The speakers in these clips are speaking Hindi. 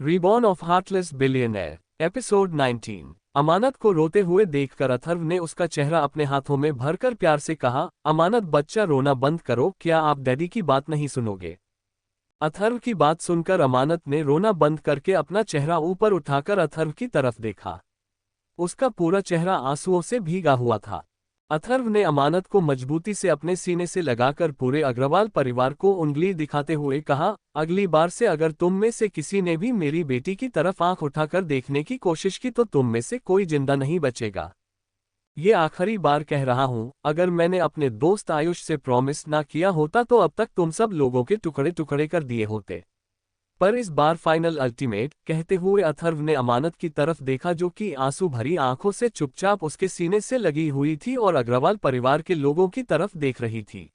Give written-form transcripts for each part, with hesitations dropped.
Reborn of heartless billionaire episode 19। अमानत को रोते हुए देखकर अथर्व ने उसका चेहरा अपने हाथों में भरकर प्यार से कहा, अमानत बच्चा रोना बंद करो, क्या आप डैडी की बात नहीं सुनोगे। अथर्व की बात सुनकर अमानत ने रोना बंद करके अपना चेहरा ऊपर उठाकर अथर्व की तरफ देखा। उसका पूरा चेहरा आंसुओं से भीगा हुआ था। अथर्व ने अमानत को मजबूती से अपने सीने से लगाकर पूरे अग्रवाल परिवार को उंगली दिखाते हुए कहा, अगली बार से अगर तुम में से किसी ने भी मेरी बेटी की तरफ आंख उठाकर देखने की कोशिश की तो तुम में से कोई जिंदा नहीं बचेगा। ये आखिरी बार कह रहा हूं, अगर मैंने अपने दोस्त आयुष से प्रॉमिस ना किया होता तो अब तक तुम सब लोगों के टुकड़े टुकड़े कर दिए होते। पर इस बार फाइनल अल्टीमेट कहते हुए अथर्व ने अमानत की तरफ देखा जो कि आंसू भरी आंखों से चुपचाप उसके सीने से लगी हुई थी और अग्रवाल परिवार के लोगों की तरफ देख रही थी।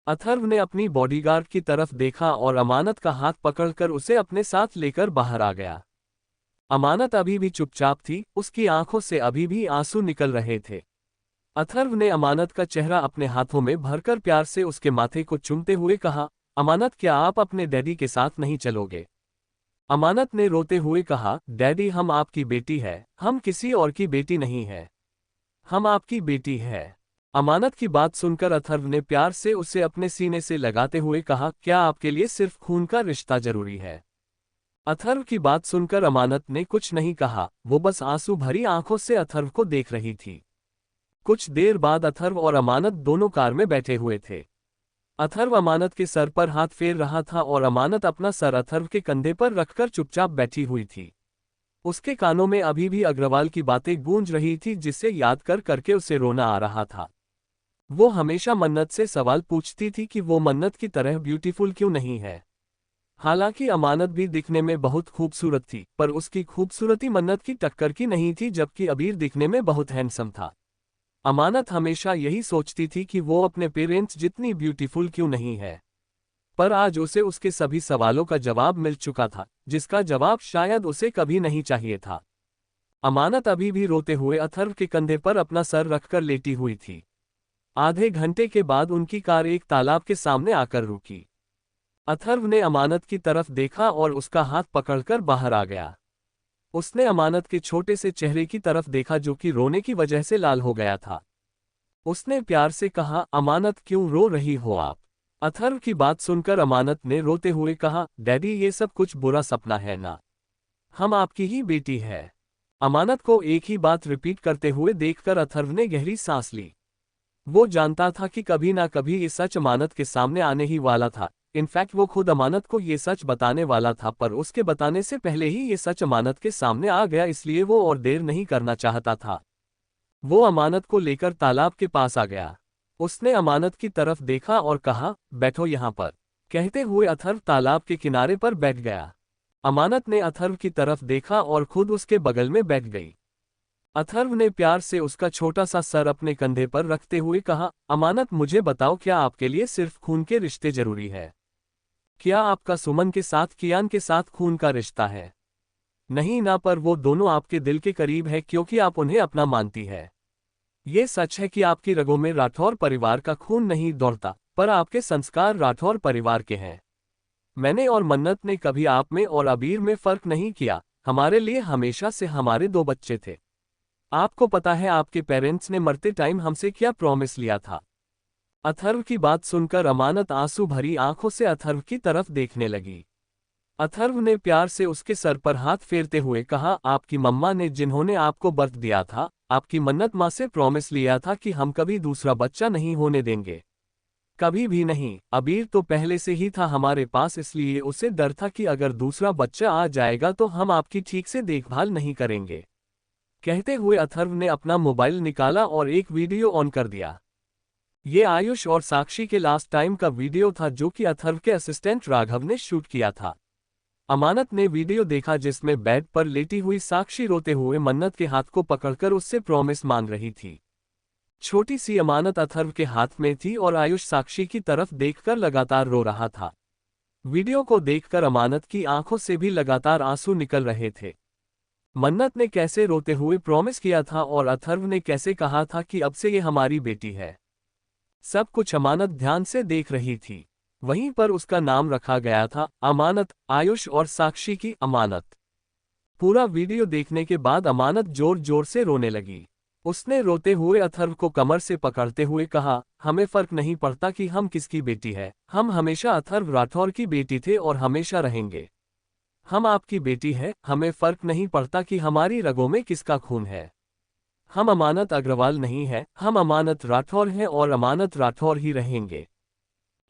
अथर्व ने अपनी बॉडीगार्ड की तरफ देखा और अमानत का हाथ पकड़कर उसे अपने साथ लेकर बाहर आ गया। अमानत अभी भी चुपचाप थी, उसकी आंखों से अभी भी आंसू निकल रहे थे। अथर्व ने अमानत का चेहरा अपने हाथों में भरकर प्यार से उसके माथे को चूमते हुए कहा, अमानत क्या आप अपने डैडी के साथ नहीं चलोगे। अमानत ने रोते हुए कहा, डैडी हम आपकी बेटी है, हम किसी और की बेटी नहीं है, हम आपकी बेटी है। अमानत की बात सुनकर अथर्व ने प्यार से उसे अपने सीने से लगाते हुए कहा, क्या आपके लिए सिर्फ खून का रिश्ता जरूरी है। अथर्व की बात सुनकर अमानत ने कुछ नहीं कहा, वो बस आंसू भरी आंखों से अथर्व को देख रही थी। कुछ देर बाद अथर्व और अमानत दोनों कार में बैठे हुए थे। अथर्व अमानत के सर पर हाथ फेर रहा था और अमानत अपना सर अथर्व के कंधे पर रखकर चुपचाप बैठी हुई थी। उसके कानों में अभी भी अग्रवाल की बातें गूंज रही थी जिसे याद कर करके उसे रोना आ रहा था। वो हमेशा मन्नत से सवाल पूछती थी कि वो मन्नत की तरह ब्यूटीफुल क्यों नहीं है। हालांकि अमानत भी दिखने में बहुत खूबसूरत थी, पर उसकी खूबसूरती मन्नत की टक्कर की नहीं थी, जबकि अबीर दिखने में बहुत हैंडसम था। अमानत हमेशा यही सोचती थी कि वो अपने पेरेंट्स जितनी ब्यूटीफुल क्यों नहीं है। पर आज उसे उसके सभी सवालों का जवाब मिल चुका था, जिसका जवाब शायद उसे कभी नहीं चाहिए था। अमानत अभी भी रोते हुए अथर्व के कंधे पर अपना सर रखकर लेटी हुई थी। आधे घंटे के बाद उनकी कार एक तालाब के सामने आकर रुकी। अथर्व ने अमानत की तरफ देखा और उसका हाथ पकड़कर बाहर आ गया। उसने अमानत के छोटे से चेहरे की तरफ देखा जो कि रोने की वजह से लाल हो गया था। उसने प्यार से कहा, अमानत क्यों रो रही हो आप। अथर्व की बात सुनकर अमानत ने रोते हुए कहा, डैडी ये सब कुछ बुरा सपना है ना, हम आपकी ही बेटी है। अमानत को एक ही बात रिपीट करते हुए देखकर अथर्व ने गहरी सांस ली। वो जानता था कि कभी ना कभी ये सच अमानत के सामने आने ही वाला था। इनफैक्ट वो खुद अमानत को ये सच बताने वाला था, पर उसके बताने से पहले ही ये सच अमानत के सामने आ गया, इसलिए वो और देर नहीं करना चाहता था। वो अमानत को लेकर तालाब के पास आ गया। उसने अमानत की तरफ देखा और कहा, बैठो यहाँ पर। कहते हुए अथर्व तालाब के किनारे पर बैठ गया। अमानत ने अथर्व की तरफ देखा और खुद उसके बगल में बैठ गई। अथर्व ने प्यार से उसका छोटा सा सर अपने कंधे पर रखते हुए कहा, अमानत मुझे बताओ, क्या आपके लिए सिर्फ खून के रिश्ते जरूरी है। क्या आपका सुमन के साथ, कियान के साथ खून का रिश्ता है। नहीं ना, पर वो दोनों आपके दिल के करीब है क्योंकि आप उन्हें अपना मानती है। ये सच है कि आपकी रगों में राठौर परिवार का खून नहीं दौड़ता, पर आपके संस्कार राठौर परिवार के हैं। मैंने और मन्नत ने कभी आप में और अबीर में फर्क नहीं किया। हमारे लिए हमेशा से हमारे दो बच्चे थे। आपको पता है आपके पेरेंट्स ने मरते टाइम हमसे क्या प्रॉमिस लिया था। अथर्व की बात सुनकर अमानत आंसू भरी आंखों से अथर्व की तरफ देखने लगी। अथर्व ने प्यार से उसके सर पर हाथ फेरते हुए कहा, आपकी मम्मा ने जिन्होंने आपको बर्थ दिया था, आपकी मन्नत माँ से प्रॉमिस लिया था कि हम कभी दूसरा बच्चा नहीं होने देंगे। कभी भी नहीं। अबीर तो पहले से ही था हमारे पास, इसलिए उसे डर था कि अगर दूसरा बच्चा आ जाएगा तो हम आपकी ठीक से देखभाल नहीं करेंगे। कहते हुए अथर्व ने अपना मोबाइल निकाला और एक वीडियो ऑन कर दिया। ये आयुष और साक्षी के लास्ट टाइम का वीडियो था जो कि अथर्व के असिस्टेंट राघव ने शूट किया था। अमानत ने वीडियो देखा जिसमें बेड पर लेटी हुई साक्षी रोते हुए मन्नत के हाथ को पकड़कर उससे प्रॉमिस मांग रही थी। छोटी सी अमानत अथर्व के हाथ में थी और आयुष साक्षी की तरफ देखकर लगातार रो रहा था। वीडियो को देखकर अमानत की आंखों से भी लगातार आंसू निकल रहे थे। मन्नत ने कैसे रोते हुए प्रॉमिस किया था और अथर्व ने कैसे कहा था कि अब से ये हमारी बेटी है। सब कुछ अमानत ध्यान से देख रही थी। वहीं पर उसका नाम रखा गया था अमानत, आयुष और साक्षी की अमानत। पूरा वीडियो देखने के बाद अमानत जोर जोर से रोने लगी। उसने रोते हुए अथर्व को कमर से पकड़ते हुए कहा, हमें फर्क नहीं पड़ता कि हम किसकी बेटी है, हम हमेशा अथर्व राठौर की बेटी थे और हमेशा रहेंगे। हम आपकी बेटी है, हमें फर्क नहीं पड़ता कि हमारी रगों में किसका खून है। हम अमानत अग्रवाल नहीं है, हम अमानत राठौर हैं और अमानत राठौर ही रहेंगे।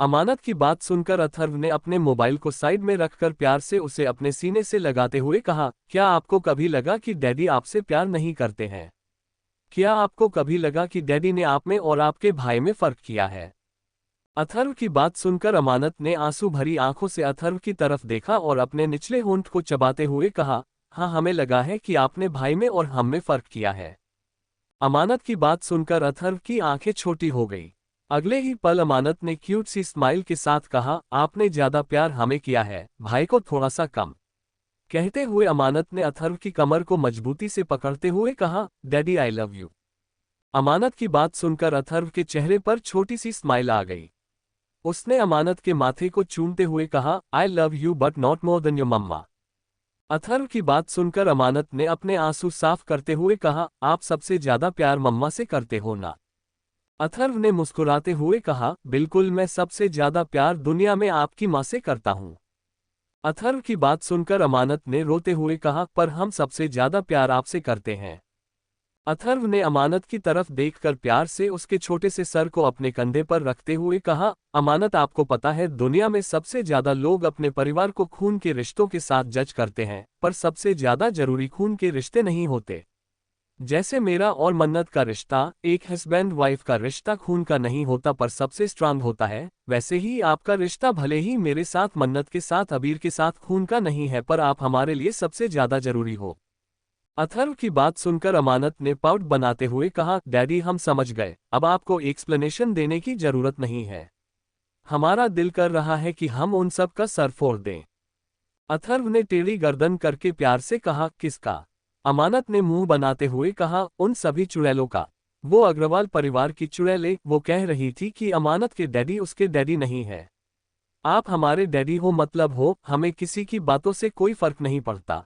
अमानत की बात सुनकर अथर्व ने अपने मोबाइल को साइड में रखकर प्यार से उसे अपने सीने से लगाते हुए कहा, क्या आपको कभी लगा कि डैडी आपसे प्यार नहीं करते हैं? क्या आपको कभी लगा कि डैडी ने आप में और आपके भाई में फर्क किया है? अथर्व की बात सुनकर अमानत ने आंसू भरी आंखों से अथर्व की तरफ देखा और अपने निचले होंठ को चबाते हुए कहा, हाँ, हमें लगा है कि आपने भाई में और हम में फर्क किया है। अमानत की बात सुनकर अथर्व की आंखें छोटी हो गई। अगले ही पल अमानत ने क्यूट सी स्माइल के साथ कहा, आपने ज्यादा प्यार हमें किया है, भाई को थोड़ा सा कम। कहते हुए अमानत ने अथर्व की कमर को मजबूती से पकड़ते हुए कहा, डैडी आई लव यू। अमानत की बात सुनकर अथर्व के चेहरे पर छोटी सी स्माइल आ गई। उसने अमानत के माथे को चूमते हुए कहा, I love you but not more than your mama. Atharva की बात सुनकर अमानत ने अपने आंसू साफ करते हुए कहा, आप सबसे ज्यादा प्यार मम्मा से करते हो ना? अथर्व ने मुस्कुराते हुए कहा, बिल्कुल, मैं सबसे ज्यादा प्यार दुनिया में आपकी मां से करता हूं। अथर्व की बात सुनकर अमानत ने रोते हुए कहा, पर हम सबसे ज्यादा प्यार आपसे करते हैं। अथर्व ने अमानत की तरफ देखकर प्यार से उसके छोटे से सर को अपने कंधे पर रखते हुए कहा, अमानत, आपको पता है दुनिया में सबसे ज्यादा लोग अपने परिवार को खून के रिश्तों के साथ जज करते हैं, पर सबसे ज्यादा जरूरी खून के रिश्ते नहीं होते। जैसे मेरा और मन्नत का रिश्ता, एक हस्बैंड वाइफ का रिश्ता खून का नहीं होता पर सबसे स्ट्रांग होता है, वैसे ही आपका रिश्ता भले ही मेरे साथ मन्नत के साथ अबीर के साथ खून का नहीं है, पर आप हमारे लिए सबसे ज्यादा जरूरी हो। अथर्व की बात सुनकर अमानत ने पाउट बनाते हुए कहा, डैडी हम समझ गए, अब आपको एक्सप्लेनेशन देने की जरूरत नहीं है। हमारा दिल कर रहा है कि हम उन सब का सर फोड़ दें। अथर्व ने टेढ़ी गर्दन करके प्यार से कहा, किसका? अमानत ने मुंह बनाते हुए कहा, उन सभी चुड़ैलों का। वो अग्रवाल परिवार की चुड़ैलें। वो कह रही थी कि अमानत के डैडी उसके डैडी नहीं है। आप हमारे डैडी हो, मतलब हो, हमें किसी की बातों से कोई फर्क नहीं पड़ता।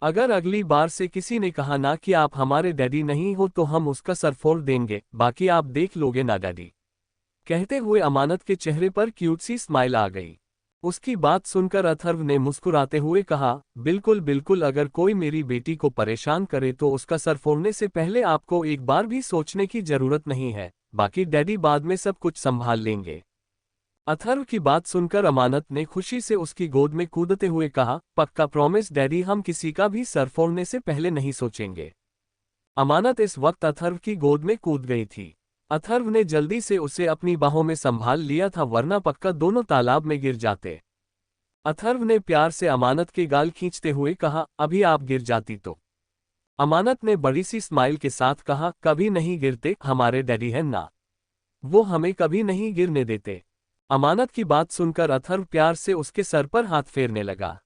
अगर अगली बार से किसी ने कहा ना कि आप हमारे डैडी नहीं हो तो हम उसका सर फोड़ देंगे, बाकी आप देख लोगे ना डैडी। कहते हुए अमानत के चेहरे पर क्यूट सी स्माइल आ गई। उसकी बात सुनकर अथर्व ने मुस्कुराते हुए कहा, बिल्कुल बिल्कुल, अगर कोई मेरी बेटी को परेशान करे तो उसका सर फोड़ने से पहले आपको एक बार भी सोचने की जरूरत नहीं है, बाकी डैडी बाद में सब कुछ संभाल लेंगे। अथर्व की बात सुनकर अमानत ने खुशी से उसकी गोद में कूदते हुए कहा, पक्का प्रॉमिस डैडी, हम किसी का भी सर फोड़ने से पहले नहीं सोचेंगे। अमानत इस वक्त अथर्व की गोद में कूद गई थी। अथर्व ने जल्दी से उसे अपनी बाहों में संभाल लिया था, वरना पक्का दोनों तालाब में गिर जाते। अथर्व ने प्यार से अमानत के गाल खींचते हुए कहा, अभी आप गिर जाती तो? अमानत ने बड़ी सी स्माइल के साथ कहा, कभी नहीं गिरते, हमारे डैडी हैं ना, वो हमें कभी नहीं गिरने देते। अमानत की बात सुनकर अथर्व प्यार से उसके सर पर हाथ फेरने लगा।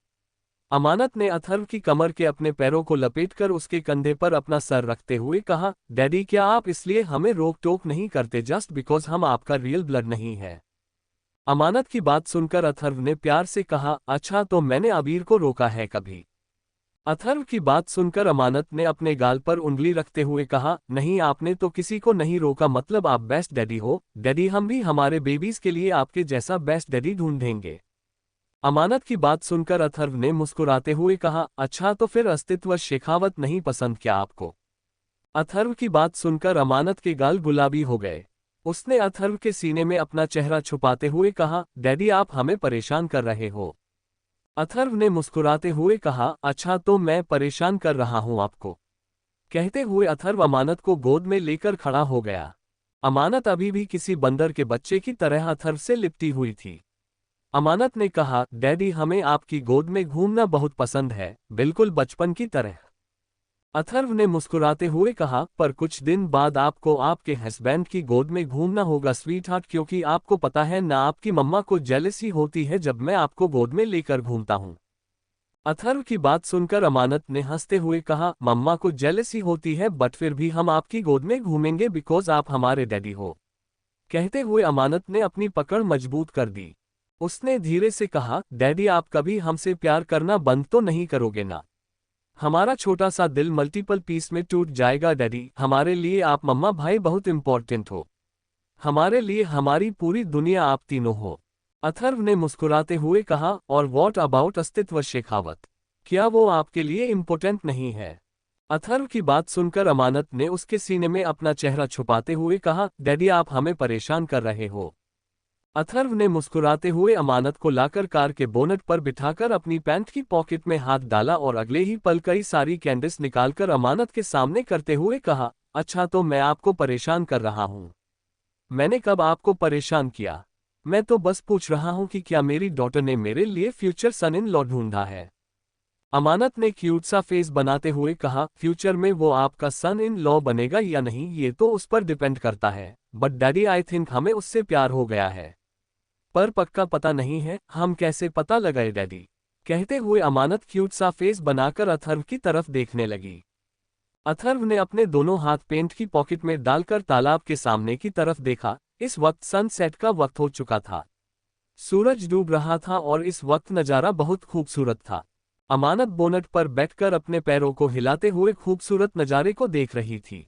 अमानत ने अथर्व की कमर के अपने पैरों को लपेटकर उसके कंधे पर अपना सर रखते हुए कहा, डैडी, क्या आप इसलिए हमें रोक टोक नहीं करते जस्ट बिकॉज हम आपका रियल ब्लड नहीं है? अमानत की बात सुनकर अथर्व ने प्यार से कहा, अच्छा, तो मैंने अबीर को रोका है कभी? अथर्व की बात सुनकर अमानत ने अपने गाल पर उंगली रखते हुए कहा, नहीं, आपने तो किसी को नहीं रोका, मतलब आप बेस्ट डैडी हो। डैडी, हम भी हमारे बेबीज के लिए आपके जैसा बेस्ट डैडी ढूंढेंगे। अमानत की बात सुनकर अथर्व ने मुस्कुराते हुए कहा, अच्छा, तो फिर अस्तित्व शेखावत नहीं पसंद क्या आपको? अथर्व की बात सुनकर अमानत के गाल गुलाबी हो गए। उसने अथर्व के सीने में अपना चेहरा छुपाते हुए कहा, डैडी, आप हमें परेशान कर रहे हो। अथर्व ने मुस्कुराते हुए कहा, अच्छा, तो मैं परेशान कर रहा हूं आपको? कहते हुए अथर्व अमानत को गोद में लेकर खड़ा हो गया। अमानत अभी भी किसी बंदर के बच्चे की तरह अथर्व से लिपटी हुई थी। अमानत ने कहा, डैडी, हमें आपकी गोद में घूमना बहुत पसंद है, बिल्कुल बचपन की तरह। अथर्व ने मुस्कुराते हुए कहा, पर कुछ दिन बाद आपको आपके हस्बैंड की गोद में घूमना होगा स्वीट हार्ट, क्योंकि आपको पता है ना, आपकी मम्मा को जेलसी होती है जब मैं आपको गोद में लेकर घूमता हूँ। अथर्व की बात सुनकर अमानत ने हंसते हुए कहा, मम्मा को जेलसी होती है बट फिर भी हम आपकी गोद में घूमेंगे बिकॉज आप हमारे डैडी हो। कहते हुए अमानत ने अपनी पकड़ मजबूत कर दी। उसने धीरे से कहा, डैडी आप कभी हमसे प्यार करना बंद तो नहीं करोगे ना? हमारा छोटा सा दिल मल्टीपल पीस में टूट जाएगा डैडी। हमारे लिए आप मम्मा भाई बहुत इंपॉर्टेंट हो। हमारे लिए हमारी पूरी दुनिया आप तीनों हो। अथर्व ने मुस्कुराते हुए कहा, और व्हाट अबाउट अस्तित्व शेखावत? क्या वो आपके लिए इम्पोर्टेंट नहीं है? अथर्व की बात सुनकर अमानत ने उसके सीने में अपना चेहरा छुपाते हुए कहा, डैडी आप हमें परेशान कर रहे हो। अथर्व ने मुस्कुराते हुए अमानत को लाकर कार के बोनट पर बिठाकर अपनी पैंट की पॉकेट में हाथ डाला और अगले ही पल कई सारी कैंडिस निकालकर अमानत के सामने करते हुए कहा, अच्छा तो मैं आपको परेशान कर रहा हूं। मैंने कब आपको परेशान किया? मैं तो बस पूछ रहा हूं कि क्या मेरी डॉटर ने मेरे लिए फ्यूचर सन इन लॉ ढूंढा है? अमानत ने क्यूट सा फेस बनाते हुए कहा, फ्यूचर में वो आपका सन इन लॉ बनेगा या नहीं ये तो उस पर डिपेंड करता है, बट डैडी आई थिंक हमें उससे प्यार हो गया है। पर पक्का पता नहीं है, हम कैसे पता लगाए डैडी? कहते हुए अमानत क्यूट सा फेस बनाकर अथर्व की तरफ देखने लगी। अथर्व ने अपने दोनों हाथ पेंट की पॉकेट में डालकर तालाब के सामने की तरफ देखा। इस वक्त सनसेट का वक्त हो चुका था। सूरज डूब रहा था और इस वक्त नज़ारा बहुत खूबसूरत था। अमानत बोनट पर बैठकर अपने पैरों को हिलाते हुए खूबसूरत नज़ारे को देख रही थी।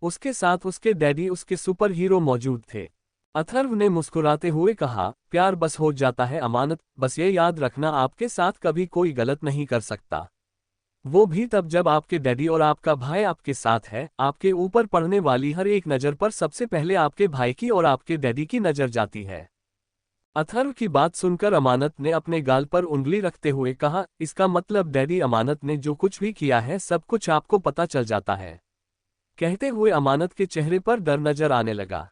उसके साथ उसके डैडी उसके सुपर हीरो मौजूद थे। अथर्व ने मुस्कुराते हुए कहा, प्यार बस हो जाता है अमानत, बस ये याद रखना आपके साथ कभी कोई गलत नहीं कर सकता। वो भी तब जब आपके डैडी और आपका भाई आपके साथ है। आपके ऊपर पड़ने वाली हर एक नज़र पर सबसे पहले आपके भाई की और आपके डैडी की नज़र जाती है। अथर्व की बात सुनकर अमानत ने अपने गाल पर उंगली रखते हुए कहा, इसका मतलब डैडी अमानत ने जो कुछ भी किया है सब कुछ आपको पता चल जाता है? कहते हुए अमानत के चेहरे पर डर नजर आने लगा।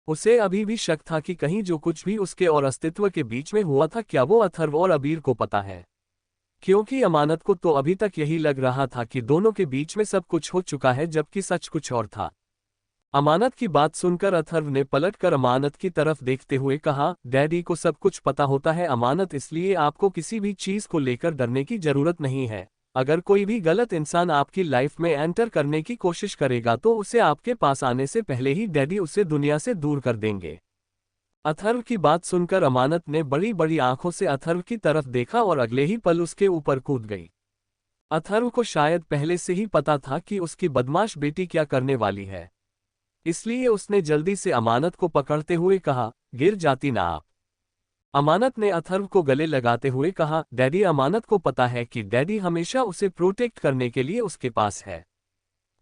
उसे अभी भी शक था कि कहीं जो कुछ भी उसके और अस्तित्व के बीच में हुआ था क्या वो अथर्व और अबीर को पता है, क्योंकि अमानत को तो अभी तक यही लग रहा था कि दोनों के बीच में सब कुछ हो चुका है जबकि सच कुछ और था। अमानत की बात सुनकर अथर्व ने पलटकर अमानत की तरफ देखते हुए कहा, डैडी को सब कुछ पता होता है अमानत, इसलिए आपको किसी भी चीज को लेकर डरने की जरूरत नहीं है। अगर कोई भी गलत इंसान आपकी लाइफ में एंटर करने की कोशिश करेगा तो उसे आपके पास आने से पहले ही डैडी उसे दुनिया से दूर कर देंगे। अथर्व की बात सुनकर अमानत ने बड़ी बड़ी आंखों से अथर्व की तरफ देखा और अगले ही पल उसके ऊपर कूद गई। अथर्व को शायद पहले से ही पता था कि उसकी बदमाश बेटी क्या करने वाली है, इसलिए उसने जल्दी से अमानत को पकड़ते हुए कहा, गिर जाती ना आप। अमानत ने अथर्व को गले लगाते हुए कहा, डैडी अमानत को पता है कि डैडी हमेशा उसे प्रोटेक्ट करने के लिए उसके पास है।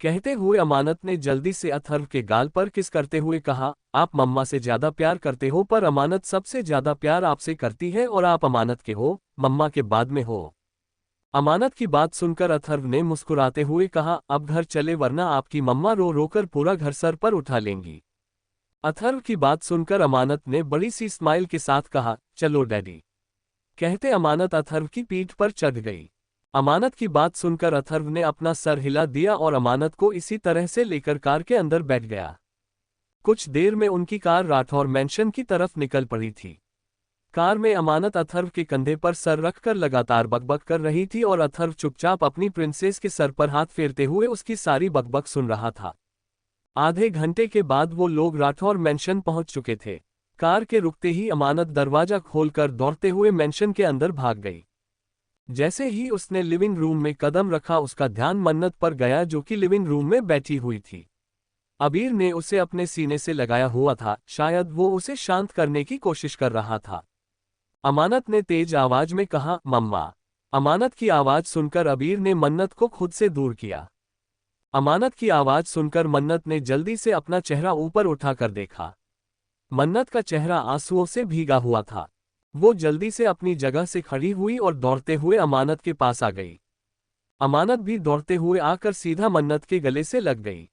कहते हुए अमानत ने जल्दी से अथर्व के गाल पर किस करते हुए कहा, आप मम्मा से ज्यादा प्यार करते हो पर अमानत सबसे ज्यादा प्यार आपसे करती है और आप अमानत के हो, मम्मा के बाद में हो। अमानत की बात सुनकर अथर्व ने मुस्कुराते हुए कहा, अब घर चले वरना आपकी मम्मा रो रोकर पूरा घर सर पर उठा लेंगी। अथर्व की बात सुनकर अमानत ने बड़ी सी स्माइल के साथ कहा, चलो डैडी। कहते अमानत अथर्व की पीठ पर चढ़ गई। अमानत की बात सुनकर अथर्व ने अपना सर हिला दिया और अमानत को इसी तरह से लेकर कार के अंदर बैठ गया। कुछ देर में उनकी कार राठौर मैंशन की तरफ निकल पड़ी थी। कार में अमानत अथर्व के कंधे पर सर रखकर लगातार बकबक कर रही थी और अथर्व चुपचाप अपनी प्रिंसेस के सर पर हाथ फेरते हुए उसकी सारी बकबक सुन रहा था। आधे घंटे के बाद वो लोग राठौर मैंशन पहुंच चुके थे। कार के रुकते ही अमानत दरवाजा खोलकर दौड़ते हुए मैंशन के अंदर भाग गई। जैसे ही उसने लिविंग रूम में कदम रखा उसका ध्यान मन्नत पर गया जो कि लिविंग रूम में बैठी हुई थी। अबीर ने उसे अपने सीने से लगाया हुआ था, शायद वो उसे शांत करने की कोशिश कर रहा था। अमानत ने तेज आवाज में कहा, मम्मा। अमानत की आवाज सुनकर अबीर ने मन्नत को खुद से दूर किया। अमानत की आवाज सुनकर मन्नत ने जल्दी से अपना चेहरा ऊपर उठाकर देखा। मन्नत का चेहरा आंसुओं से भीगा हुआ था। वो जल्दी से अपनी जगह से खड़ी हुई और दौड़ते हुए अमानत के पास आ गई। अमानत भी दौड़ते हुए आकर सीधा मन्नत के गले से लग गई।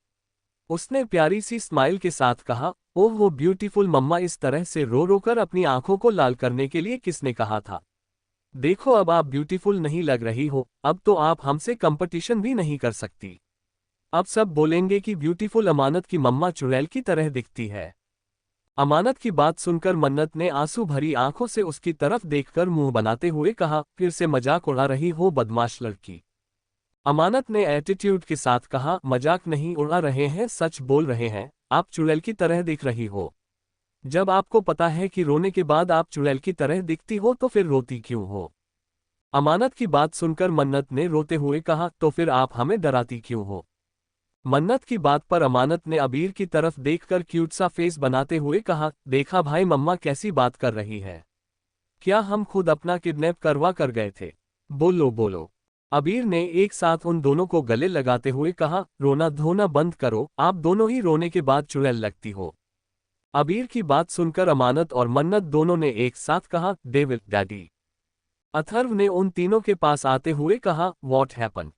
उसने प्यारी सी स्माइल के साथ कहा, ओह वो ब्यूटीफुल मम्मा, इस तरह से रो रो कर अपनी आंखों को लाल करने के लिए किसने कहा था? देखो अब आप ब्यूटीफुल नहीं लग रही हो, अब तो आप हमसे कंपटीशन भी नहीं कर सकती। अब सब बोलेंगे कि ब्यूटीफुल अमानत की मम्मा चुड़ैल की तरह दिखती है। अमानत की बात सुनकर मन्नत ने आंसू भरी आंखों से उसकी तरफ देखकर मुंह बनाते हुए कहा, फिर से मजाक उड़ा रही हो बदमाश लड़की। अमानत ने एटीट्यूड के साथ कहा, मजाक नहीं उड़ा रहे हैं, सच बोल रहे हैं, आप चुड़ैल की तरह दिख रही हो। जब आपको पता है कि रोने के बाद आप चुड़ैल की तरह दिखती हो तो फिर रोती क्यों हो? अमानत की बात सुनकर मन्नत ने रोते हुए कहा, तो फिर आप हमें डराती क्यों हो? मन्नत की बात पर अमानत ने अबीर की तरफ देखकर क्यूट सा फेस बनाते हुए कहा, देखा भाई मम्मा कैसी बात कर रही है। क्या हम खुद अपना किडनैप करवा कर गए थे? बोलो बोलो। अबीर ने एक साथ उन दोनों को गले लगाते हुए कहा, रोना धोना बंद करो, आप दोनों ही रोने के बाद चुड़ैल लगती हो। अबीर की बात सुनकर अमानत और मन्नत दोनों ने एक साथ कहा, डेविल डैडी। अथर्व ने उन तीनों के पास आते हुए कहा, व्हाट हैपन?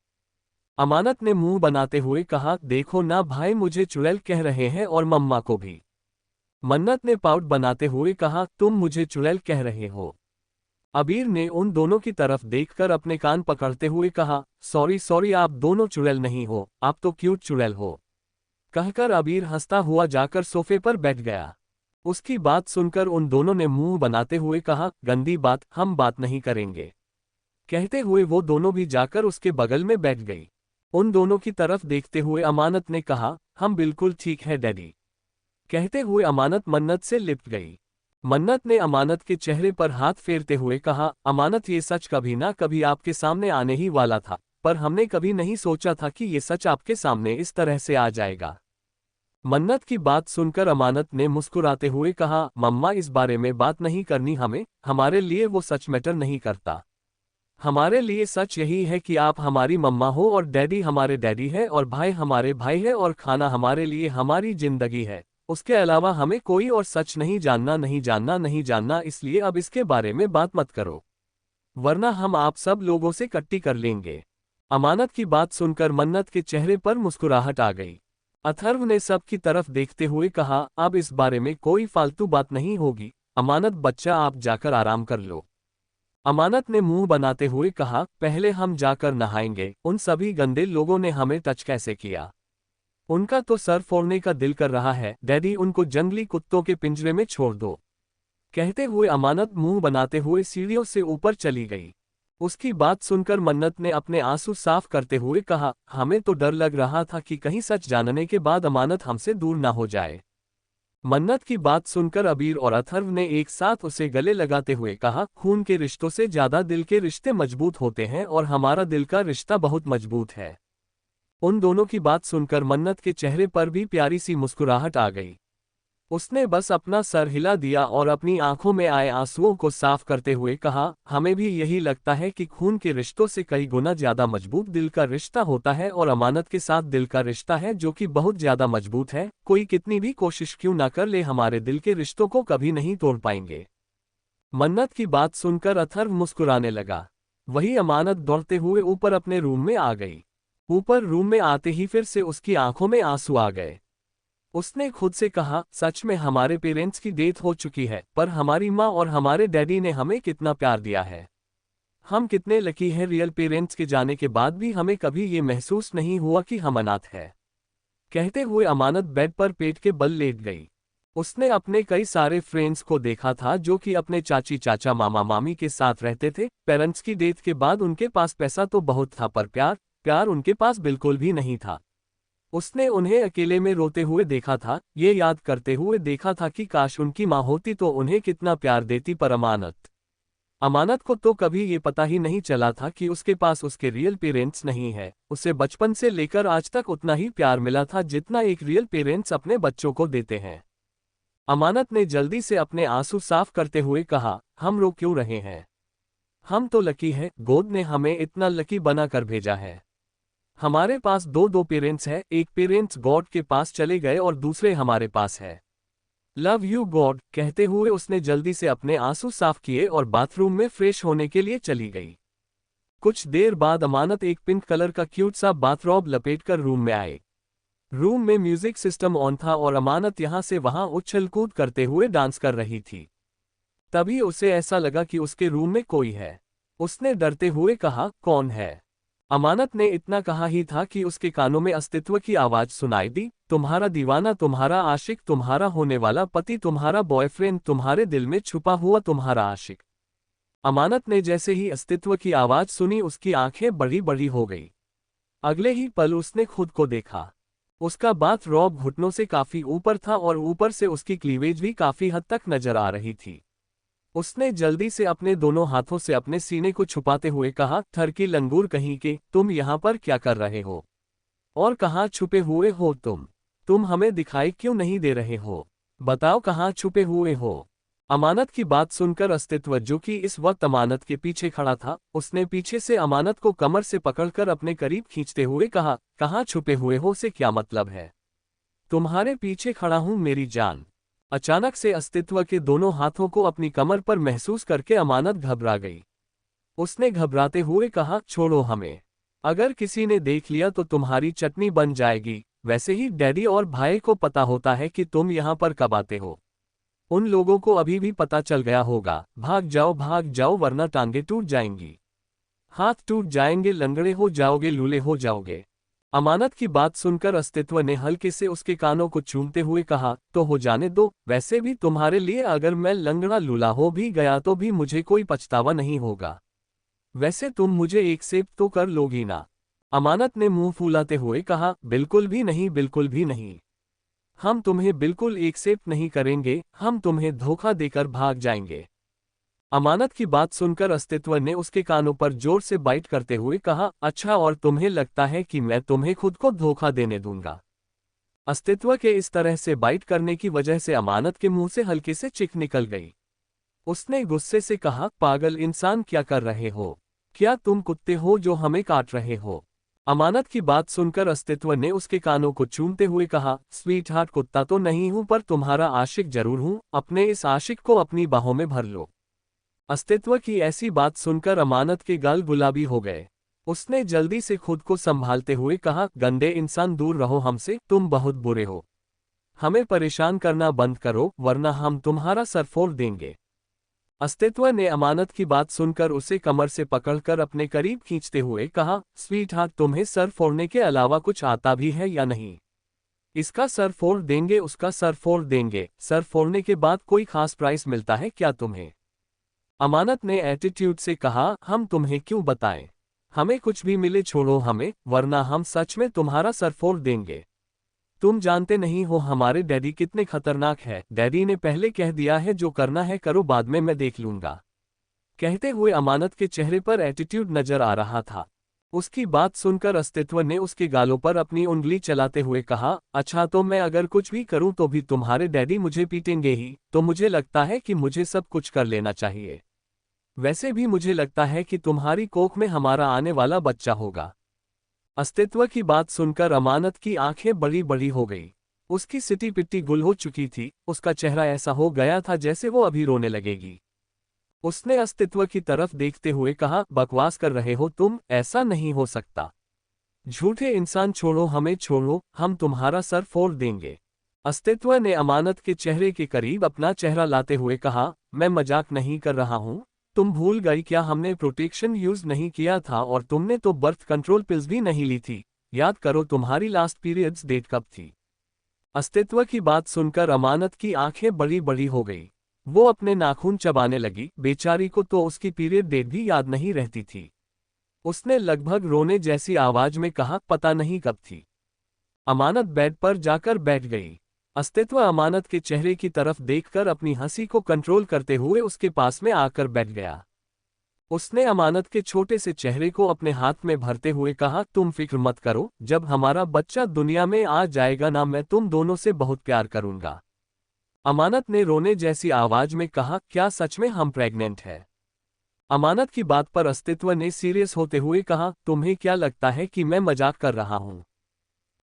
अमानत ने मुंह बनाते हुए कहा, देखो ना भाई मुझे चुड़ैल कह रहे हैं और मम्मा को भी। मन्नत ने पाउट बनाते हुए कहा, तुम मुझे चुड़ैल कह रहे हो? अबीर ने उन दोनों की तरफ देखकर अपने कान पकड़ते हुए कहा, सॉरी सॉरी आप दोनों चुड़ैल नहीं हो, आप तो क्यूट चुड़ैल हो। कहकर अबीर हंसता हुआ जाकर सोफे पर बैठ गया। उसकी बात सुनकर उन दोनों ने मुंह बनाते हुए कहा, गंदी बात, हम बात नहीं करेंगे। कहते हुए वो दोनों भी जाकर उसके बगल में बैठ गई। उन दोनों की तरफ देखते हुए अमानत ने कहा, हम बिल्कुल ठीक है डैडी। कहते हुए अमानत मन्नत से लिपट गई। मन्नत ने अमानत के चेहरे पर हाथ फेरते हुए कहा, अमानत ये सच कभी ना कभी आपके सामने आने ही वाला था, पर हमने कभी नहीं सोचा था कि ये सच आपके सामने इस तरह से आ जाएगा। मन्नत की बात सुनकर अमानत ने मुस्कुराते हुए कहा, मम्मा इस बारे में बात नहीं करनी हमें, हमारे लिए वो सच मैटर नहीं करता। हमारे लिए सच यही है कि आप हमारी मम्मा हो और डैडी हमारे डैडी है और भाई हमारे भाई है और खाना हमारे लिए हमारी जिंदगी है। उसके अलावा हमें कोई और सच नहीं जानना नहीं जानना नहीं जानना, इसलिए अब इसके बारे में बात मत करो, वरना हम आप सब लोगों से कट्टी कर लेंगे। अमानत की बात सुनकर मन्नत के चेहरे पर मुस्कुराहट आ गई। अथर्व ने सब की तरफ देखते हुए कहा, अब इस बारे में कोई फालतू बात नहीं होगी। अमानत बच्चा आप जाकर आराम कर लो। अमानत ने मुंह बनाते हुए कहा, पहले हम जाकर नहाएंगे, उन सभी गंदे लोगों ने हमें टच कैसे किया? उनका तो सर फोड़ने का दिल कर रहा है, डैडी उनको जंगली कुत्तों के पिंजरे में छोड़ दो। कहते हुए अमानत मुंह बनाते हुए सीढ़ियों से ऊपर चली गई। उसकी बात सुनकर मन्नत ने अपने आंसू साफ करते हुए कहा, हमें तो डर लग रहा था कि कहीं सच जानने के बाद अमानत हमसे दूर ना हो जाए। मन्नत की बात सुनकर अबीर और अथर्व ने एक साथ उसे गले लगाते हुए कहा, खून के रिश्तों से ज्यादा दिल के रिश्ते मजबूत होते हैं और हमारा दिल का रिश्ता बहुत मजबूत है। उन दोनों की बात सुनकर मन्नत के चेहरे पर भी प्यारी सी मुस्कुराहट आ गई। उसने बस अपना सर हिला दिया और अपनी आंखों में आए आंसुओं को साफ करते हुए कहा, हमें भी यही लगता है कि खून के रिश्तों से कई गुना ज्यादा मजबूत दिल का रिश्ता होता है और अमानत के साथ दिल का रिश्ता है जो कि बहुत ज्यादा मजबूत है। कोई कितनी भी कोशिश क्यों ना कर ले, हमारे दिल के रिश्तों को कभी नहीं तोड़ पाएंगे। मन्नत की बात सुनकर अथर्व मुस्कुराने लगा। वही अमानत दौड़ते हुए ऊपर अपने रूम में आ गई। ऊपर रूम में आते ही फिर से उसकी आंखों में आंसू आ गए। उसने खुद से कहा, सच में हमारे पेरेंट्स की डेथ हो चुकी है, पर हमारी माँ और हमारे डैडी ने हमें कितना प्यार दिया है। हम कितने लकी हैं, रियल पेरेंट्स के जाने के बाद भी हमें कभी ये महसूस नहीं हुआ कि हम अनाथ हैं। कहते हुए अमानत बेड पर पेट के बल लेट गई। उसने अपने कई सारे फ्रेंड्स को देखा था जो कि अपने चाची चाचा मामा मामी के साथ रहते थे। पेरेंट्स की डेथ के बाद उनके पास पैसा तो बहुत था, पर प्यार उनके पास बिल्कुल भी नहीं था। उसने उन्हें अकेले में रोते हुए देखा था, ये याद करते हुए देखा था कि काश उनकी माँ होती तो उन्हें कितना प्यार देती, पर अमानत को तो कभी ये पता ही नहीं चला था कि उसके पास उसके रियल पेरेंट्स नहीं है। उसे बचपन से लेकर आज तक उतना ही प्यार मिला था जितना एक रियल पेरेंट्स अपने बच्चों को देते हैं। अमानत ने जल्दी से अपने आंसू साफ करते हुए कहा, हम रो क्यों रहे हैं? हम तो लकी है, गॉड ने हमें इतना लकी बना कर भेजा है। हमारे पास दो पेरेंट्स हैं, एक पेरेंट्स गॉड के पास चले गए और दूसरे हमारे पास है। Love you God. कहते हुए उसने जल्दी से अपने आंसू साफ किए और बाथरूम में फ्रेश होने के लिए चली गई। कुछ देर बाद अमानत एक पिंक कलर का क्यूट सा बाथरॉब लपेटकर रूम में आए। रूम में म्यूजिक सिस्टम ऑन था और अमानत यहां से वहां उछल कूद करते हुए डांस कर रही थी। तभी उसे ऐसा लगा कि उसके रूम में कोई है। उसने डरते हुए कहा, कौन है? अमानत ने इतना कहा ही था कि उसके कानों में अस्तित्व की आवाज सुनाई दी, तुम्हारा दीवाना, तुम्हारा आशिक, तुम्हारा होने वाला पति, तुम्हारा बॉयफ्रेंड, तुम्हारे दिल में छुपा हुआ तुम्हारा आशिक। अमानत ने जैसे ही अस्तित्व की आवाज सुनी उसकी आंखें बड़ी बड़ी हो गई। अगले ही पल उसने खुद को देखा। उसका बाथ रॉब घुटनों से काफी ऊपर था और ऊपर से उसकी क्लीवेज भी काफी हद तक नजर आ रही थी। उसने जल्दी से अपने दोनों हाथों से अपने सीने को छुपाते हुए कहा, थरकी लंगूर कहीं के, तुम यहाँ पर क्या कर रहे हो? और कहाँ छुपे हुए हो तुम? तुम हमें दिखाई क्यों नहीं दे रहे हो? बताओ कहाँ छुपे हुए हो? अमानत की बात सुनकर अस्तित्व, जो कि इस वक्त अमानत के पीछे खड़ा था, उसने पीछे से अमानत को कमर से पकड़कर अपने करीब खींचते हुए कहा, कहाँ छुपे हुए हो से क्या मतलब है? तुम्हारे पीछे खड़ा हूं मेरी जान। अचानक से अस्तित्व के दोनों हाथों को अपनी कमर पर महसूस करके अमानत घबरा गई। उसने घबराते हुए कहा, छोड़ो हमें। अगर किसी ने देख लिया तो तुम्हारी चटनी बन जाएगी। वैसे ही डैडी और भाई को पता होता है कि तुम यहाँ पर कब आते हो। उन लोगों को अभी भी पता चल गया होगा। भाग जाओ वरना टांगे टूट जाएंगी, हाथ टूट जाएंगे, लंगड़े हो जाओगे, लूले हो जाओगे। अमानत की बात सुनकर अस्तित्व ने हल्के से उसके कानों को चूमते हुए कहा, तो हो जाने दो। वैसे भी तुम्हारे लिए अगर मैं लंगड़ा लूला हो भी गया तो भी मुझे कोई पछतावा नहीं होगा। वैसे तुम मुझे एक सेब तो कर लोगी ना? अमानत ने मुंह फुलाते हुए कहा, बिल्कुल भी नहीं, बिल्कुल भी नहीं। हम तुम्हें बिल्कुल एक्सेप्ट नहीं करेंगे, हम तुम्हें धोखा देकर भाग जाएंगे। अमानत की बात सुनकर अस्तित्व ने उसके कानों पर जोर से बाइट करते हुए कहा, अच्छा, और तुम्हें लगता है कि मैं तुम्हें खुद को धोखा देने दूंगा? अस्तित्व के इस तरह से बाइट करने की वजह से अमानत के मुंह से हल्के से चिक निकल गई। उसने गुस्से से कहा, पागल इंसान, क्या कर रहे हो? क्या तुम कुत्ते हो जो हमें काट रहे हो? अमानत की बात सुनकर अस्तित्व ने उसके कानों को चूमते हुए कहा, स्वीट हार्ट, कुत्ता तो नहीं हूं पर तुम्हारा आशिक जरूर हूं। अपने इस आशिक को अपनी बाहों में भर लो। अस्तित्व की ऐसी बात सुनकर अमानत के गाल गुलाबी हो गए। उसने जल्दी से खुद को संभालते हुए कहा, गंदे इंसान, दूर रहो हमसे, तुम बहुत बुरे हो। हमें परेशान करना बंद करो वरना हम तुम्हारा सर फोड़ देंगे। अस्तित्व ने अमानत की बात सुनकर उसे कमर से पकड़कर अपने करीब खींचते हुए कहा, स्वीट हार्ट, तुम्हें सर फोड़ने के अलावा कुछ आता भी है या नहीं? इसका सर फोड़ देंगे, उसका सर फोड़ देंगे। सर फोड़ने के बाद कोई खास प्राइस मिलता है क्या तुम्हें? अमानत ने एटीट्यूड से कहा, हम तुम्हें क्यों बताएं? हमें कुछ भी मिले छोड़ो हमें, वरना हम सच में तुम्हारा सर फोड़ देंगे। तुम जानते नहीं हो हमारे डैडी कितने खतरनाक है। डैडी ने पहले कह दिया है, जो करना है करो, बाद में मैं देख लूंगा। कहते हुए अमानत के चेहरे पर एटीट्यूड नजर आ रहा था। उसकी बात सुनकर अस्तित्व ने उसके गालों पर अपनी उंगली चलाते हुए कहा, अच्छा, तो मैं अगर कुछ भी करूं तो भी तुम्हारे डैडी मुझे पीटेंगे ही, तो मुझे लगता है कि मुझे सब कुछ कर लेना चाहिए। वैसे भी मुझे लगता है कि तुम्हारी कोख में हमारा आने वाला बच्चा होगा। अस्तित्व की बात सुनकर अमानत की आंखें बड़ी बड़ी हो गई। उसकी सिटी पिट्टी गुल हो चुकी थी। उसका चेहरा ऐसा हो गया था जैसे वो अभी रोने लगेगी। उसने अस्तित्व की तरफ देखते हुए कहा, बकवास कर रहे हो तुम, ऐसा नहीं हो सकता। झूठे इंसान, छोड़ो हमें, छोड़ो, हम तुम्हारा सर फोड़ देंगे। अस्तित्व ने अमानत के चेहरे के करीब अपना चेहरा लाते हुए कहा, मैं मजाक नहीं कर रहा हूं। तुम भूल गई क्या हमने प्रोटेक्शन यूज नहीं किया था और तुमने तो बर्थ कंट्रोल पिल्स भी नहीं ली थी। याद करो तुम्हारी लास्ट पीरियड्स डेट कब थी? अस्तित्व की बात सुनकर अमानत की आंखें बड़ी बड़ी हो गई। वो अपने नाखून चबाने लगी। बेचारी को तो उसकी पीरियड डेट भी याद नहीं रहती थी। उसने लगभग रोने जैसी आवाज में कहा, पता नहीं कब थी। अमानत बेड पर जाकर बैठ गई। अस्तित्व अमानत के चेहरे की तरफ देखकर अपनी हंसी को कंट्रोल करते हुए उसके पास में आकर बैठ गया। उसने अमानत के छोटे से चेहरे को अपने हाथ में भरते हुए कहा, तुम फिक्र मत करो, जब हमारा बच्चा दुनिया में आ जाएगा ना, मैं तुम दोनों से बहुत प्यार करूंगा। अमानत ने रोने जैसी आवाज में कहा, क्या सच में हम प्रेग्नेंट हैं? अमानत की बात पर अस्तित्व ने सीरियस होते हुए कहा, तुम्हें क्या लगता है कि मैं मजाक कर रहा हूं?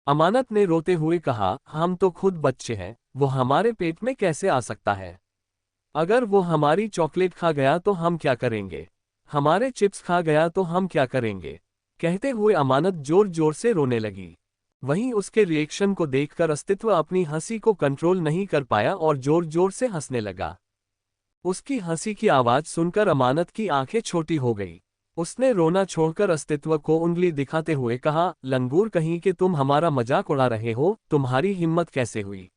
अमानत ने रोते हुए कहा, हम तो खुद बच्चे हैं, वो हमारे पेट में कैसे आ सकता है? अगर वो हमारी चॉकलेट खा गया तो हम क्या करेंगे? हमारे चिप्स खा गया तो हम क्या करेंगे? कहते हुए अमानत जोर जोर से रोने लगी। वहीं उसके रिएक्शन को देखकर अस्तित्व अपनी हंसी को कंट्रोल नहीं कर पाया और जोर जोर से हंसने लगा। उसकी हंसी की आवाज सुनकर अमानत की आंखें छोटी हो गई। उसने रोना छोड़कर अस्तित्व को उंगली दिखाते हुए कहा, लंगूर कहीं कि तुम हमारा मजाक उड़ा रहे हो, तुम्हारी हिम्मत कैसे हुई?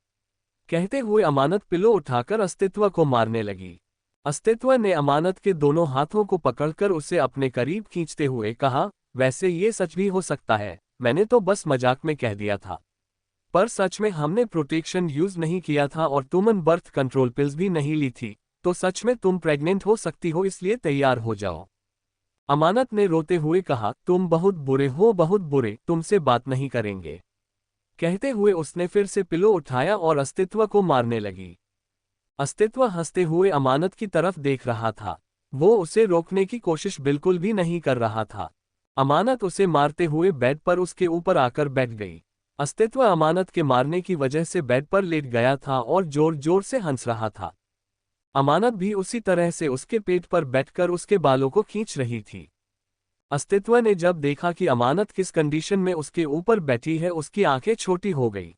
कहते हुए अमानत पिलो उठाकर अस्तित्व को मारने लगी। अस्तित्व ने अमानत के दोनों हाथों को पकड़कर उसे अपने करीब खींचते हुए कहा, वैसे ये सच भी हो सकता है, मैंने तो बस मजाक में कह दिया था। पर सच में हमने प्रोटेक्शन यूज नहीं किया था और तुमने बर्थ कंट्रोल पिल्स भी नहीं ली थी, तो सच में तुम प्रेग्नेंट हो सकती हो, इसलिए तैयार हो जाओ। अमानत ने रोते हुए कहा, तुम बहुत बुरे हो, बहुत बुरे, तुमसे बात नहीं करेंगे। कहते हुए उसने फिर से पिलो उठाया और अस्तित्व को मारने लगी। अस्तित्व हंसते हुए अमानत की तरफ देख रहा था। वो उसे रोकने की कोशिश बिल्कुल भी नहीं कर रहा था। अमानत उसे मारते हुए बेड पर उसके ऊपर आकर बैठ गई। अस्तित्व अमानत के मारने की वजह से बेड पर लेट गया था और जोर जोर से हंस रहा था। अमानत भी उसी तरह से उसके पेट पर बैठकर उसके बालों को खींच रही थी। अस्तित्व ने जब देखा कि अमानत किस कंडीशन में उसके ऊपर बैठी है, उसकी आंखें छोटी हो गई।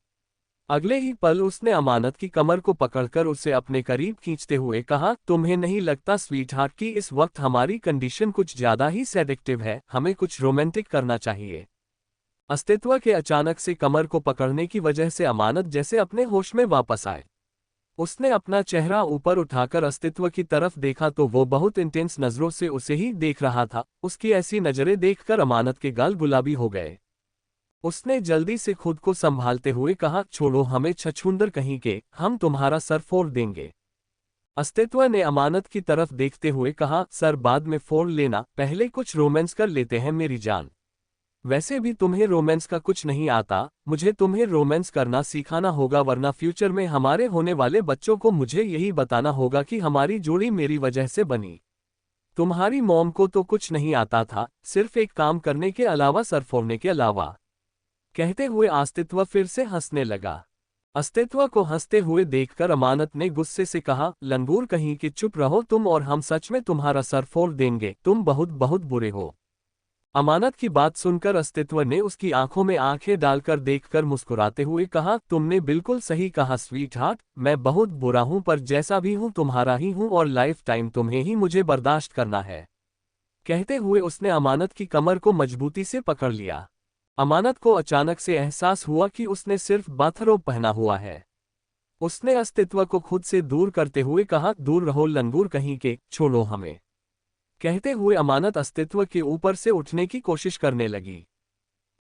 अगले ही पल उसने अमानत की कमर को पकड़कर उसे अपने करीब खींचते हुए कहा, तुम्हें नहीं लगता स्वीटहार्ट कि इस वक्त हमारी कंडीशन कुछ ज्यादा ही सेडेक्टिव है, हमें कुछ रोमांटिक करना चाहिए। अस्तित्व के अचानक से कमर को पकड़ने की वजह से अमानत जैसे अपने होश में वापस आए। उसने अपना चेहरा ऊपर उठाकर अस्तित्व की तरफ देखा तो वो बहुत इंटेंस नजरों से उसे ही देख रहा था। उसकी ऐसी नजरें देखकर अमानत के गाल गुलाबी हो गए। उसने जल्दी से खुद को संभालते हुए कहा, छोड़ो हमें छछूंदर कहीं के, हम तुम्हारा सर फोड़ देंगे। अस्तित्व ने अमानत की तरफ देखते हुए कहा, सर बाद में फोड़ लेना, पहले कुछ रोमांस कर लेते हैं मेरी जान। वैसे भी तुम्हें रोमांस का कुछ नहीं आता, मुझे तुम्हें रोमांस करना सिखाना होगा, वरना फ्यूचर में हमारे होने वाले बच्चों को मुझे यही बताना होगा कि हमारी जोड़ी मेरी वजह से बनी। तुम्हारी मॉम को तो कुछ नहीं आता था, सिर्फ एक काम करने के अलावा, सर फोड़ने के अलावा। कहते हुए अस्तित्व फिर से हंसने लगा। अस्तित्व को हंसते हुए देखकर अमानत ने गुस्से से कहा, लंगूर कहीं कि चुप रहो तुम, और हम सच में तुम्हारा सर फोड़ देंगे, तुम बहुत बहुत बुरे हो। अमानत की बात सुनकर अस्तित्व ने उसकी आंखों में आंखें डालकर देखकर मुस्कुराते हुए कहा, तुमने बिल्कुल सही कहा स्वीटहार्ट, मैं बहुत बुरा हूं, पर जैसा भी हूं तुम्हारा ही हूं और लाइफ टाइम तुम्हें ही मुझे बर्दाश्त करना है। कहते हुए उसने अमानत की कमर को मजबूती से पकड़ लिया। अमानत को अचानक से एहसास हुआ कि उसने सिर्फ बाथरोब पहना हुआ है। उसने अस्तित्व को खुद से दूर करते हुए कहा, दूर रहो लंगूर कहीं के, छोड़ो हमें। कहते हुए अमानत अस्तित्व के ऊपर से उठने की कोशिश करने लगी।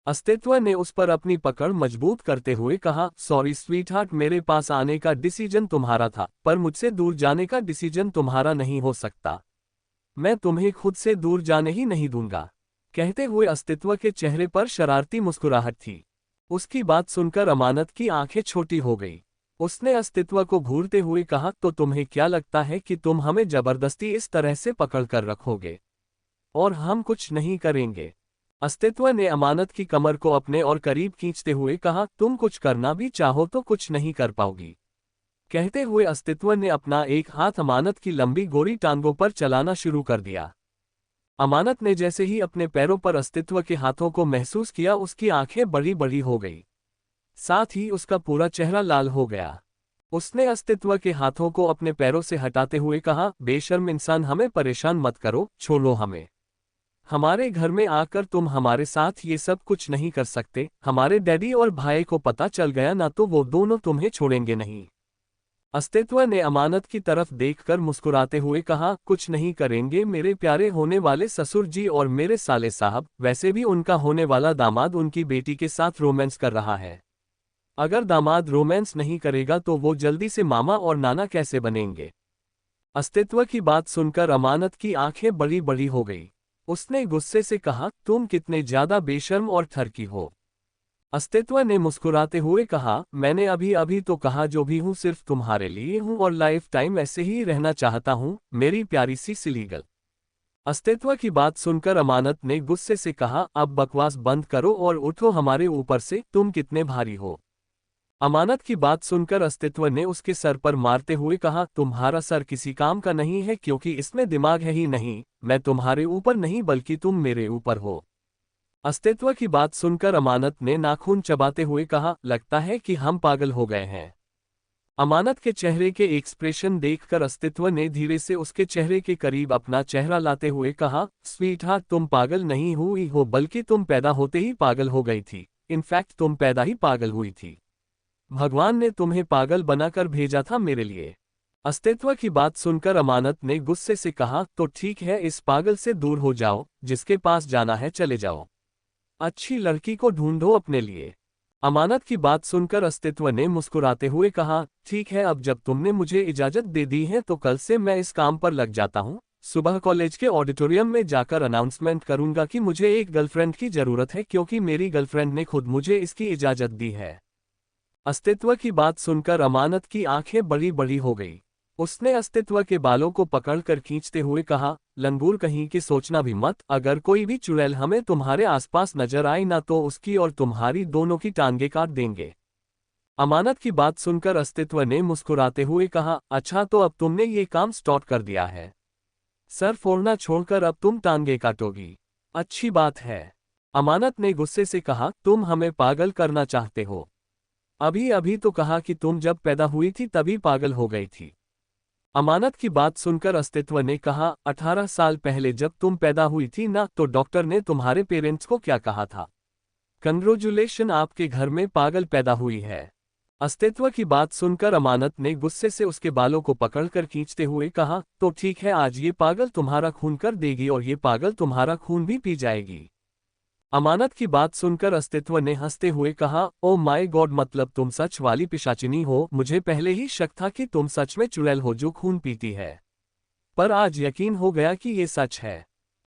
अस्तित्व ने उस पर अपनी पकड़ मजबूत करते हुए कहा, सॉरी स्वीटहार्ट, मेरे पास आने का डिसीजन तुम्हारा था, पर मुझसे दूर जाने का डिसीजन तुम्हारा नहीं हो सकता। मैं तुम्हें खुद से दूर जाने ही नहीं दूंगा। कहते हुए अस्तित्व के चेहरे पर शरारती मुस्कुराहट थी। उसकी बात सुनकर अमानत की आंखें छोटी हो गई। उसने अस्तित्व को घूरते हुए कहा, तो तुम्हें क्या लगता है कि तुम हमें जबरदस्ती इस तरह से पकड़ कर रखोगे और हम कुछ नहीं करेंगे? अस्तित्व ने अमानत की कमर को अपने और करीब खींचते हुए कहा, तुम कुछ करना भी चाहो तो कुछ नहीं कर पाओगी। कहते हुए अस्तित्व ने अपना एक हाथ अमानत की लंबी गोरी टांगों पर चलाना शुरू कर दिया। अमानत ने जैसे ही अपने पैरों पर अस्तित्व के हाथों को महसूस किया, उसकी आंखें बड़ी बड़ी हो गई, साथ ही उसका पूरा चेहरा लाल हो गया। उसने अस्तित्व के हाथों को अपने पैरों से हटाते हुए कहा, बेशर्म इंसान, हमें परेशान मत करो, छोड़ो हमें। हमारे घर में आकर तुम हमारे साथ ये सब कुछ नहीं कर सकते। हमारे डैडी और भाई को पता चल गया ना तो वो दोनों तुम्हें छोड़ेंगे नहीं। अस्तित्व ने अमानत की तरफ देखकर मुस्कुराते हुए कहा, कुछ नहीं करेंगे मेरे प्यारे होने वाले ससुर जी और मेरे साले साहब, वैसे भी उनका होने वाला दामाद उनकी बेटी के साथ रोमांस कर रहा है। अगर दामाद रोमांस नहीं करेगा तो वो जल्दी से मामा और नाना कैसे बनेंगे? अस्तित्व की बात सुनकर अमानत की आंखें बड़ी बड़ी हो गई। उसने गुस्से से कहा, तुम कितने ज्यादा बेशर्म और ठरकी हो। अस्तित्व ने मुस्कुराते हुए कहा, मैंने अभी अभी तो कहा जो भी हूं सिर्फ तुम्हारे लिए हूं और लाइफ टाइम ऐसे ही रहना चाहता हूं, मेरी प्यारी सी सिलीगल। अस्तित्व की बात सुनकर अमानत ने गुस्से से कहा, अब बकवास बंद करो और उठो हमारे ऊपर से, तुम कितने भारी हो। अमानत की बात सुनकर अस्तित्व ने उसके सर पर मारते हुए कहा, तुम्हारा सर किसी काम का नहीं है क्योंकि इसमें दिमाग है ही नहीं। मैं तुम्हारे ऊपर नहीं बल्कि तुम मेरे ऊपर हो। अस्तित्व की बात सुनकर अमानत ने नाखून चबाते हुए कहा, लगता है कि हम पागल हो गए हैं। अमानत के चेहरे के एक्सप्रेशन देखकर अस्तित्व ने धीरे से उसके चेहरे के करीब अपना चेहरा लाते हुए कहा, स्वीटहार्ट, तुम पागल नहीं हुई हो, बल्कि तुम पैदा होते ही पागल हो गई थी। इनफैक्ट तुम पैदा ही पागल हुई थी। भगवान ने तुम्हें पागल बनाकर भेजा था मेरे लिए। अस्तित्व की बात सुनकर अमानत ने गुस्से से कहा, तो ठीक है, इस पागल से दूर हो जाओ, जिसके पास जाना है चले जाओ। अच्छी लड़की को ढूंढो अपने लिए। अमानत की बात सुनकर अस्तित्व ने मुस्कुराते हुए कहा, ठीक है, अब जब तुमने मुझे इजाजत दे दी है तो कल से मैं इस काम पर लग जाता हूँ। सुबह कॉलेज के ऑडिटोरियम में जाकर अनाउंसमेंट करूंगा कि मुझे एक गर्लफ्रेंड की जरूरत है, क्योंकि मेरी गर्लफ्रेंड ने खुद मुझे इसकी इजाजत दी है। अस्तित्व की बात सुनकर अमानत की आंखें बड़ी बड़ी हो गई। उसने अस्तित्व के बालों को पकड़कर खींचते हुए कहा, लंगूर कहीं की सोचना भी मत, अगर कोई भी चुड़ैल हमें तुम्हारे आसपास नजर आई ना तो उसकी और तुम्हारी दोनों की टांगें काट देंगे। अमानत की बात सुनकर अस्तित्व ने मुस्कुराते हुए कहा, अच्छा तो अब तुमने ये काम स्टार्ट कर दिया है। सर फोड़ना छोड़कर अब तुम टांगे काटोगी। अच्छी बात है। अमानत ने गुस्से से कहा, तुम हमें पागल करना चाहते हो। अभी अभी तो कहा कि तुम जब पैदा हुई थी तभी पागल हो गई थी। अमानत की बात सुनकर अस्तित्व ने कहा, 18 साल पहले जब तुम पैदा हुई थी ना तो डॉक्टर ने तुम्हारे पेरेंट्स को क्या कहा था? कंग्रेचुलेशन, आपके घर में पागल पैदा हुई है। अस्तित्व की बात सुनकर अमानत ने गुस्से से उसके बालों को पकड़कर खींचते हुए कहा, तो ठीक है, आज ये पागल तुम्हारा खून कर देगी और ये पागल तुम्हारा खून भी पी जाएगी। अमानत की बात सुनकर अस्तित्व ने हंसते हुए कहा, ओ माय गॉड, मतलब तुम सच वाली पिशाचिनी हो। मुझे पहले ही शक था कि तुम सच में चुड़ैल हो जो खून पीती है, पर आज यकीन हो गया कि ये सच है।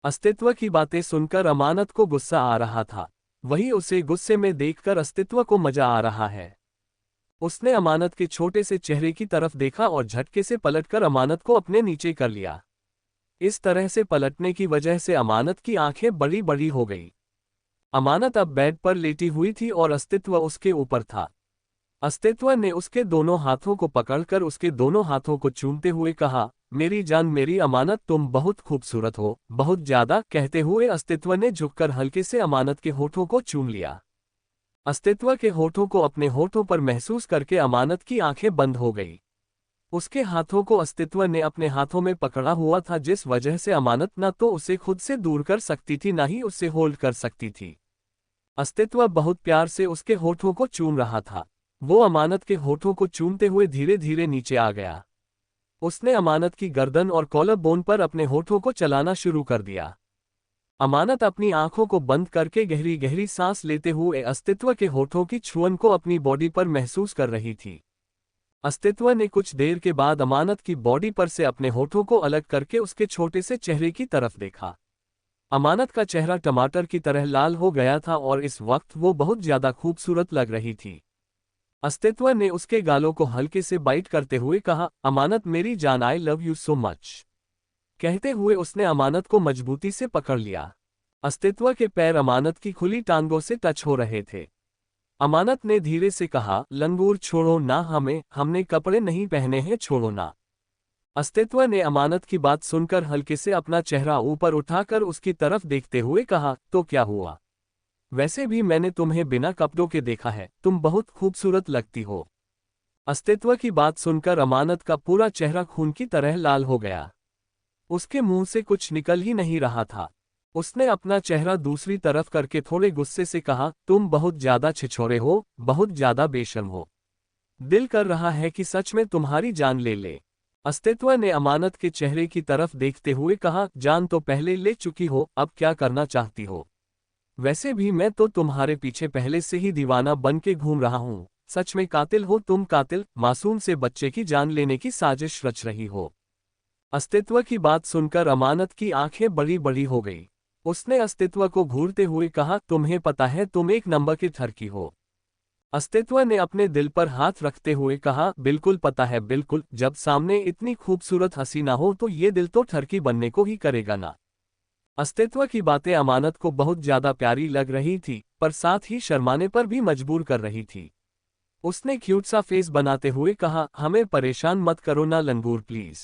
अस्तित्व की बातें सुनकर अमानत को गुस्सा आ रहा था, वही उसे गुस्से में देखकर अस्तित्व को मजा आ रहा है। उसने अमानत के छोटे से चेहरे की तरफ देखा और झटके से पलटकर अमानत को अपने नीचे कर लिया। इस तरह से पलटने की वजह से अमानत की आंखें बड़ी बड़ी हो गई। अमानत अब बेड पर लेटी हुई थी और अस्तित्व उसके ऊपर था। अस्तित्व ने उसके दोनों हाथों को पकड़कर उसके दोनों हाथों को चूमते हुए कहा, मेरी जान, मेरी अमानत, तुम बहुत खूबसूरत हो, बहुत ज्यादा। कहते हुए अस्तित्व ने झुककर हल्के से अमानत के होठों को चूम लिया। अस्तित्व के होठों को अपने होठों पर महसूस करके अमानत की आंखें बंद हो गई। उसके हाथों को अस्तित्व ने अपने हाथों में पकड़ा हुआ था, जिस वजह से अमानत न तो उसे खुद से दूर कर सकती थी न ही उसे होल्ड कर सकती थी। अस्तित्व बहुत प्यार से उसके होठों को चूम रहा था। वो अमानत के होठों को चूमते हुए धीरे धीरे नीचे आ गया। उसने अमानत की गर्दन और कॉलर बोन पर अपने होठों को चलाना शुरू कर दिया। अमानत अपनी आंखों को बंद करके गहरी गहरी सांस लेते हुए अस्तित्व के होठों की छुअन को अपनी बॉडी पर महसूस कर रही थी। अस्तित्व ने कुछ देर के बाद अमानत की बॉडी पर से अपने होठों को अलग करके उसके छोटे से चेहरे की तरफ देखा। अमानत का चेहरा टमाटर की तरह लाल हो गया था और इस वक्त वो बहुत ज्यादा खूबसूरत लग रही थी। अस्तित्व ने उसके गालों को हल्के से बाइट करते हुए कहा, अमानत मेरी जान, आई लव यू सो मच। कहते हुए उसने अमानत को मजबूती से पकड़ लिया। अस्तित्व के पैर अमानत की खुली टांगों से टच हो रहे थे। अमानत ने धीरे से कहा, लंगूर छोड़ो ना हमें, हमने कपड़े नहीं पहने हैं, छोड़ो ना। अस्तित्व ने अमानत की बात सुनकर हल्के से अपना चेहरा ऊपर उठाकर उसकी तरफ देखते हुए कहा, तो क्या हुआ? वैसे भी मैंने तुम्हें बिना कपड़ों के देखा है, तुम बहुत खूबसूरत लगती हो। अस्तित्व की बात सुनकर अमानत का पूरा चेहरा खून की तरह लाल हो गया। उसके मुंह से कुछ निकल ही नहीं रहा था। उसने अपना चेहरा दूसरी तरफ करके थोड़े गुस्से से कहा, तुम बहुत ज्यादा छिछोरे हो, बहुत ज्यादा बेशर्म हो। दिल कर रहा है कि सच में तुम्हारी जान ले ले। अस्तित्व ने अमानत के चेहरे की तरफ देखते हुए कहा, जान तो पहले ले चुकी हो, अब क्या करना चाहती हो? वैसे भी मैं तो तुम्हारे पीछे पहले से ही दीवाना बन के घूम रहा हूँ। सच में कातिल हो तुम, कातिल, मासूम से बच्चे की जान लेने की साजिश रच रही हो। अस्तित्व की बात सुनकर अमानत की आंखें बड़ी बड़ी हो गई। उसने अस्तित्व को घूरते हुए कहा, तुम्हें पता है तुम एक नंबर की ठरकी हो। अस्तित्व ने अपने दिल पर हाथ रखते हुए कहा, बिल्कुल पता है, बिल्कुल, जब सामने इतनी खूबसूरत हसीना हो तो ये दिल तो ठरकी बनने को ही करेगा ना। अस्तित्व की बातें अमानत को बहुत ज्यादा प्यारी लग रही थी, पर साथ ही शर्माने पर भी मजबूर कर रही थी। उसने क्यूट सा फेस बनाते हुए कहा, हमें परेशान मत करो ना लंगूर, प्लीज।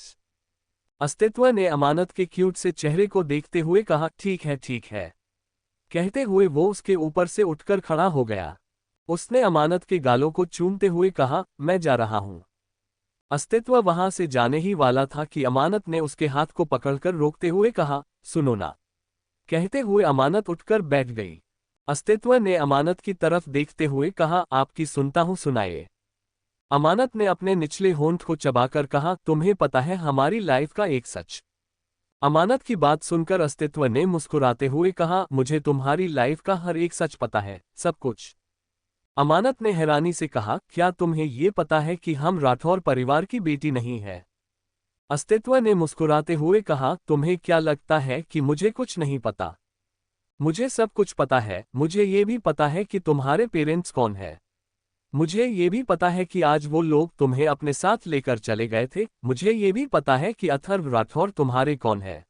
अस्तित्व ने अमानत के क्यूट से चेहरे को देखते हुए कहा, ठीक है ठीक है। कहते हुए वो उसके ऊपर से उठकर खड़ा हो गया। उसने अमानत के गालों को चूमते हुए कहा, मैं जा रहा हूं। अस्तित्व वहां से जाने ही वाला था कि अमानत ने उसके हाथ को पकड़कर रोकते हुए कहा, सुनो ना। कहते हुए अमानत उठकर बैठ गई। अस्तित्व ने अमानत की तरफ देखते हुए कहा, आपकी सुनता हूं, सुनाइए। अमानत ने अपने निचले होंठ को चबाकर कहा, तुम्हें पता है हमारी लाइफ का एक सच? अमानत की बात सुनकर अस्तित्व ने मुस्कुराते हुए कहा, मुझे तुम्हारी लाइफ का हर एक सच पता है, सब कुछ। अमानत ने हैरानी से कहा, क्या तुम्हें ये पता है कि हम राठौर परिवार की बेटी नहीं है? अस्तित्व ने मुस्कुराते हुए कहा, तुम्हें क्या लगता है कि मुझे कुछ नहीं पता? मुझे सब कुछ पता है। मुझे ये भी पता है कि तुम्हारे पेरेंट्स कौन है। मुझे ये भी पता है कि आज वो लोग तुम्हें अपने साथ लेकर चले गए थे। मुझे ये भी पता है कि अथर्व राठौर तुम्हारे कौन है।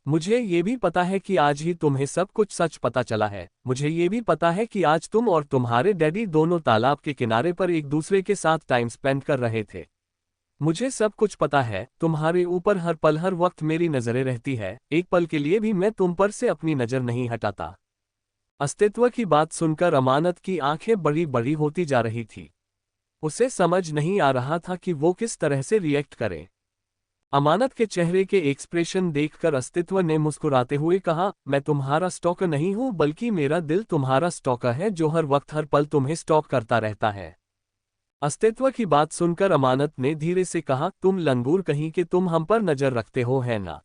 मुझे ये भी पता है कि आज ही तुम्हें सब कुछ सच पता चला है। मुझे ये भी पता है कि आज तुम और तुम्हारे डैडी दोनों तालाब के किनारे पर एक दूसरे के साथ टाइम स्पेंड कर रहे थे। मुझे सब कुछ पता है। तुम्हारे ऊपर हर पल हर वक्त मेरी नजरें रहती है। एक पल के लिए भी मैं तुम पर से अपनी नजर नहीं हटाता। अस्तित्व की बात सुनकर अमानत की आंखें बड़ी बड़ी होती जा रही थी। उसे समझ नहीं आ रहा था कि वो किस तरह से रिएक्ट करे। अमानत के चेहरे के एक्सप्रेशन देखकर अस्तित्व ने मुस्कुराते हुए कहा, मैं तुम्हारा स्टॉकर नहीं हूं, बल्कि मेरा दिल तुम्हारा स्टॉकर है, जो हर वक्त हर पल तुम्हें स्टॉक करता रहता है। अस्तित्व की बात सुनकर अमानत ने धीरे से कहा, तुम लंगूर कहीं कि तुम हम पर नजर रखते हो, है ना?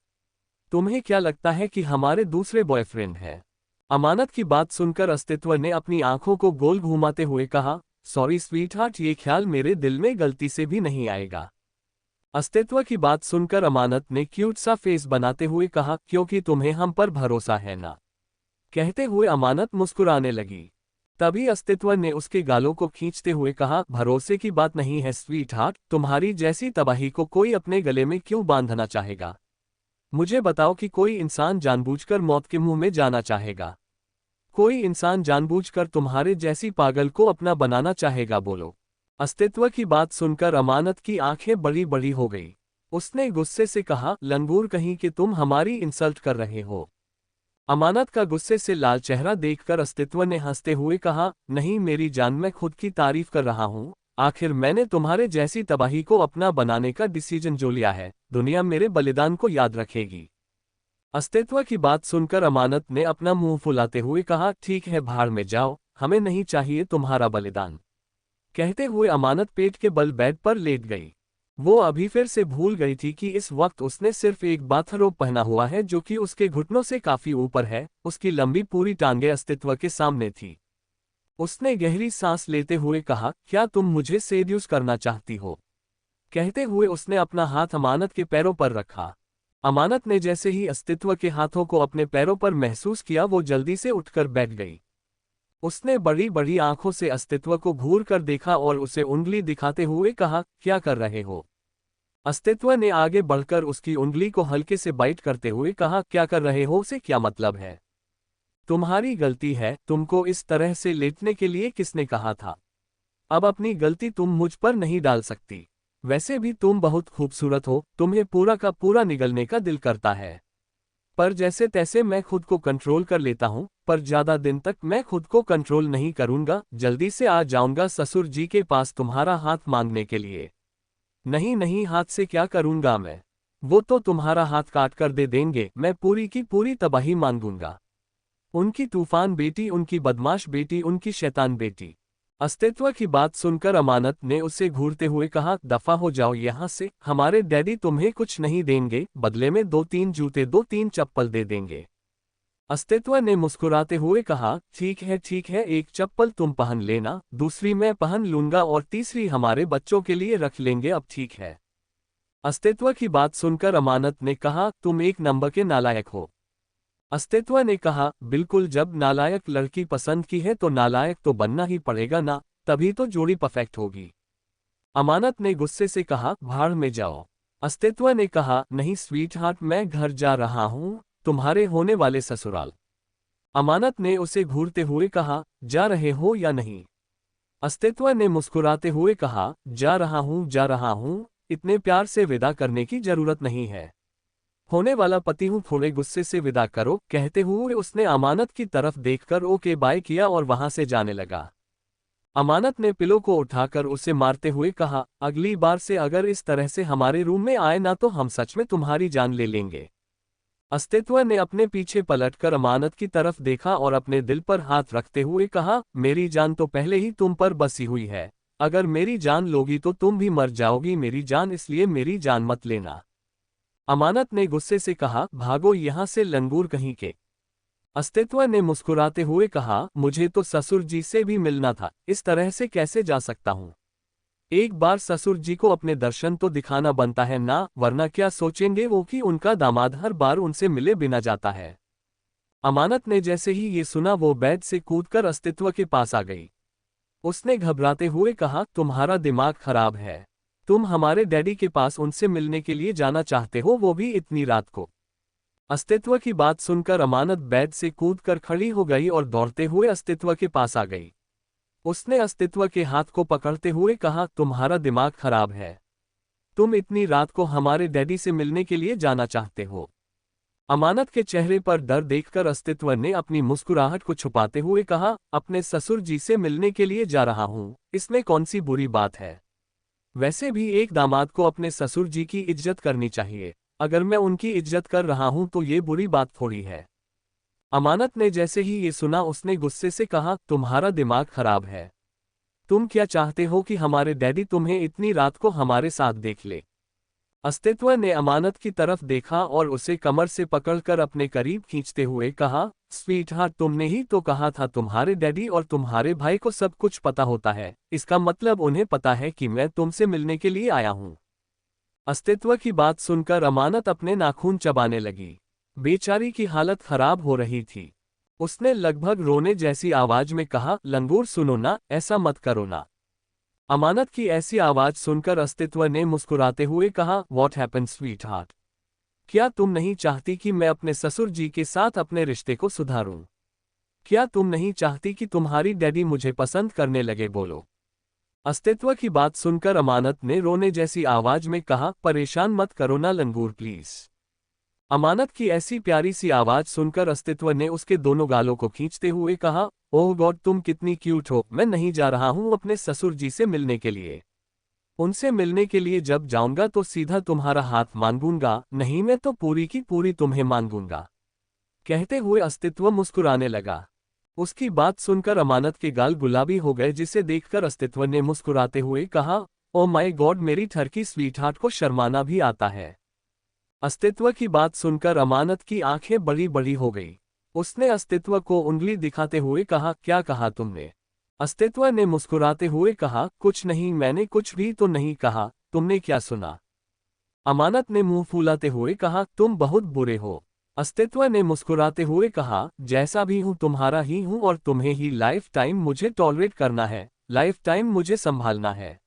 तुम्हें क्या लगता है कि हमारे दूसरे बॉयफ्रेंड हैं? अमानत की बात सुनकर अस्तित्व ने अपनी आंखों को गोल घुमाते हुए कहा, सॉरी स्वीटहार्ट, ये ख्याल मेरे दिल में गलती से भी नहीं आएगा। अस्तित्व की बात सुनकर अमानत ने क्यूट सा फेस बनाते हुए कहा, क्योंकि तुम्हें हम पर भरोसा है ना? कहते हुए अमानत मुस्कुराने लगी। तभी अस्तित्व ने उसके गालों को खींचते हुए कहा, भरोसे की बात नहीं है स्वीटहार्ट, तुम्हारी जैसी तबाही को कोई अपने गले में क्यों बांधना चाहेगा? मुझे बताओ कि कोई इंसान जानबूझकर मौत के मुंह में जाना चाहेगा? कोई इंसान जानबूझकर तुम्हारे जैसी पागल को अपना बनाना चाहेगा? बोलो। अस्तित्व की बात सुनकर अमानत की आंखें बड़ी बड़ी हो गई। उसने गुस्से से कहा, लंगूर कहीं कि तुम हमारी इंसल्ट कर रहे हो। अमानत का गुस्से से लाल चेहरा देखकर अस्तित्व ने हंसते हुए कहा, नहीं मेरी जान, मैं खुद की तारीफ कर रहा हूँ। आखिर मैंने तुम्हारे जैसी तबाही को अपना बनाने का डिसीजन जो लिया है, दुनिया मेरे बलिदान को याद रखेगी। अस्तित्व की बात सुनकर अमानत ने अपना मुंह फुलाते हुए कहा, ठीक है, भाड़ में जाओ, हमें नहीं चाहिए तुम्हारा बलिदान। कहते हुए अमानत पेट के बल बेड पर लेट गई। वो अभी फिर से भूल गई थी कि इस वक्त उसने सिर्फ एक बाथरोब पहना हुआ है, जो कि उसके घुटनों से काफी ऊपर है। उसकी लंबी पूरी टांगें अस्तित्व के सामने थी। उसने गहरी सांस लेते हुए कहा, क्या तुम मुझे सेड्यूस करना चाहती हो? कहते हुए उसने अपना हाथ अमानत के पैरों पर रखा। अमानत ने जैसे ही अस्तित्व के हाथों को अपने पैरों पर महसूस किया, वो जल्दी से उठकर बैठ गई। उसने बड़ी बड़ी आंखों से अस्तित्व को घूर कर देखा और उसे उंगली दिखाते हुए कहा, क्या कर रहे हो? अस्तित्व ने आगे बढ़कर उसकी उंगली को हल्के से बाइट करते हुए कहा, क्या कर रहे हो से क्या मतलब है? तुम्हारी गलती है, तुमको इस तरह से लेटने के लिए किसने कहा था? अब अपनी गलती तुम मुझ पर नहीं डाल सकती। वैसे भी तुम बहुत खूबसूरत हो, तुम्हें पूरा का पूरा निगलने का दिल करता है। पर जैसे तैसे मैं खुद को कंट्रोल कर लेता हूं, पर ज्यादा दिन तक मैं खुद को कंट्रोल नहीं करूंगा। जल्दी से आ जाऊंगा ससुर जी के पास तुम्हारा हाथ मांगने के लिए। नहीं नहीं, हाथ से क्या करूंगा मैं? वो तो तुम्हारा हाथ काट कर दे देंगे। मैं पूरी की पूरी तबाही मांगूंगा। उनकी तूफान बेटी, उनकी बदमाश बेटी, उनकी शैतान बेटी। अस्तित्व की बात सुनकर अमानत ने उसे घूरते हुए कहा, दफा हो जाओ यहां से। हमारे डैडी तुम्हें कुछ नहीं देंगे, बदले में 2-3 जूते 2-3 चप्पल दे देंगे। अस्तित्व ने मुस्कुराते हुए कहा, ठीक है, एक चप्पल तुम पहन लेना, दूसरी मैं पहन लूंगा और तीसरी हमारे बच्चों के लिए रख लेंगे, अब ठीक है? अस्तित्व की बात सुनकर अमानत ने कहा, तुम एक नंबर के नालायक हो। अस्तित्व ने कहा, बिल्कुल, जब नालायक लड़की पसंद की है तो नालायक तो बनना ही पड़ेगा ना, तभी तो जोड़ी परफेक्ट होगी। अमानत ने गुस्से से कहा, भाड़ में जाओ। अस्तित्व ने कहा, नहीं स्वीटहार्ट, मैं घर जा रहा हूं, तुम्हारे होने वाले ससुराल। अमानत ने उसे घूरते हुए कहा, जा रहे हो या नहीं? अस्तित्व ने मुस्कुराते हुए कहा, जा रहा हूं, इतने प्यार से विदा करने की जरूरत नहीं है। होने वाला पति हूं, थोड़े गुस्से से विदा करो। कहते हुए उसने अमानत की तरफ देखकर ओके बाय किया और वहां से जाने लगा। अमानत ने पिलो को उठाकर उसे मारते हुए कहा, अगली बार से अगर इस तरह से हमारे रूम में आए ना तो हम सच में तुम्हारी जान ले लेंगे। अस्तित्व ने अपने पीछे पलटकर अमानत की तरफ देखा और अपने दिल पर हाथ रखते हुए कहा, मेरी जान तो पहले ही तुम पर बसी हुई है। अगर मेरी जान लोगी तो तुम भी मर जाओगी मेरी जान, इसलिए मेरी जान मत लेना। अमानत ने गुस्से से कहा, भागो यहां से लंगूर कहीं के। अस्तित्व ने मुस्कुराते हुए कहा, मुझे तो ससुर जी से भी मिलना था, इस तरह से कैसे जा सकता हूँ। एक बार ससुर जी को अपने दर्शन तो दिखाना बनता है ना, वरना क्या सोचेंगे वो कि उनका दामाद हर बार उनसे मिले बिना जाता है। अमानत ने जैसे ही ये सुना वो बेड से कूदकर अस्तित्व के पास आ गई। उसने घबराते हुए कहा, तुम्हारा दिमाग खराब है। तुम हमारे डैडी के पास उनसे मिलने के लिए जाना चाहते हो, वो भी इतनी रात को। अस्तित्व की बात सुनकर अमानत बेड से कूदकर खड़ी हो गई और दौड़ते हुए अस्तित्व के पास आ गई। उसने अस्तित्व के हाथ को पकड़ते हुए कहा, तुम्हारा दिमाग खराब है। तुम इतनी रात को हमारे डैडी से मिलने के लिए जाना चाहते हो। अमानत के चेहरे पर डर देखकर अस्तित्व ने अपनी मुस्कुराहट को छुपाते हुए कहा, अपने ससुर जी से मिलने के लिए जा रहा हूं, इसमें कौन सी बुरी बात है। वैसे भी एक दामाद को अपने ससुर जी की इज्जत करनी चाहिए। अगर मैं उनकी इज्जत कर रहा हूं तो ये बुरी बात थोड़ी है। अमानत ने जैसे ही ये सुना उसने गुस्से से कहा, तुम्हारा दिमाग खराब है। तुम क्या चाहते हो कि हमारे डैडी तुम्हें इतनी रात को हमारे साथ देख ले। अस्तित्व ने अमानत की तरफ देखा और उसे कमर से पकड़कर अपने करीब खींचते हुए कहा, स्वीट हार्ट, तुमने ही तो कहा था तुम्हारे डैडी और तुम्हारे भाई को सब कुछ पता होता है, इसका मतलब उन्हें पता है कि मैं तुमसे मिलने के लिए आया हूं। अस्तित्व की बात सुनकर अमानत अपने नाखून चबाने लगी। बेचारी की हालत खराब हो रही थी। उसने लगभग रोने जैसी आवाज में कहा, लंगूर सुनो ना, ऐसा मत करो ना। अमानत की ऐसी आवाज सुनकर अस्तित्व ने मुस्कुराते हुए कहा, वॉट हैपन स्वीट हार्ट। क्या तुम नहीं चाहती कि मैं अपने ससुर जी के साथ अपने रिश्ते को सुधारूं? क्या तुम नहीं चाहती कि तुम्हारी डैडी मुझे पसंद करने लगे? बोलो। अस्तित्व की बात सुनकर अमानत ने रोने जैसी आवाज में कहा, परेशान मत करो ना लंगूर प्लीज। अमानत की ऐसी प्यारी सी आवाज सुनकर अस्तित्व ने उसके दोनों गालों को खींचते हुए कहा, ओह गॉड, तुम कितनी क्यूट हो। मैं नहीं जा रहा हूं अपने ससुर जी से मिलने के लिए। उनसे मिलने के लिए जब जाऊंगा तो सीधा तुम्हारा हाथ मांगूंगा, नहीं मैं तो पूरी की पूरी तुम्हें मांगूंगा। कहते हुए अस्तित्व मुस्कुराने लगा। उसकी बात सुनकर अमानत के गाल गुलाबी हो गए, जिसे देखकर अस्तित्व ने मुस्कुराते हुए कहा, ओ माय गॉड, मेरी ठरकी स्वीटहार्ट को शर्माना भी आता है। अस्तित्व की बात सुनकर अमानत की आंखें बड़ी बड़ी हो गई। उसने अस्तित्व को उंगली दिखाते हुए कहा, क्या कहा तुमने? अस्तित्व ने मुस्कुराते हुए कहा, कुछ नहीं, मैंने कुछ भी तो नहीं कहा, तुमने क्या सुना? अमानत ने मुंह फुलाते हुए कहा, तुम बहुत बुरे हो। अस्तित्व ने मुस्कुराते हुए कहा, जैसा भी हूं तुम्हारा ही हूं और तुम्हें ही लाइफ टाइम मुझे टॉलरेट करना है, लाइफ टाइम मुझे संभालना है।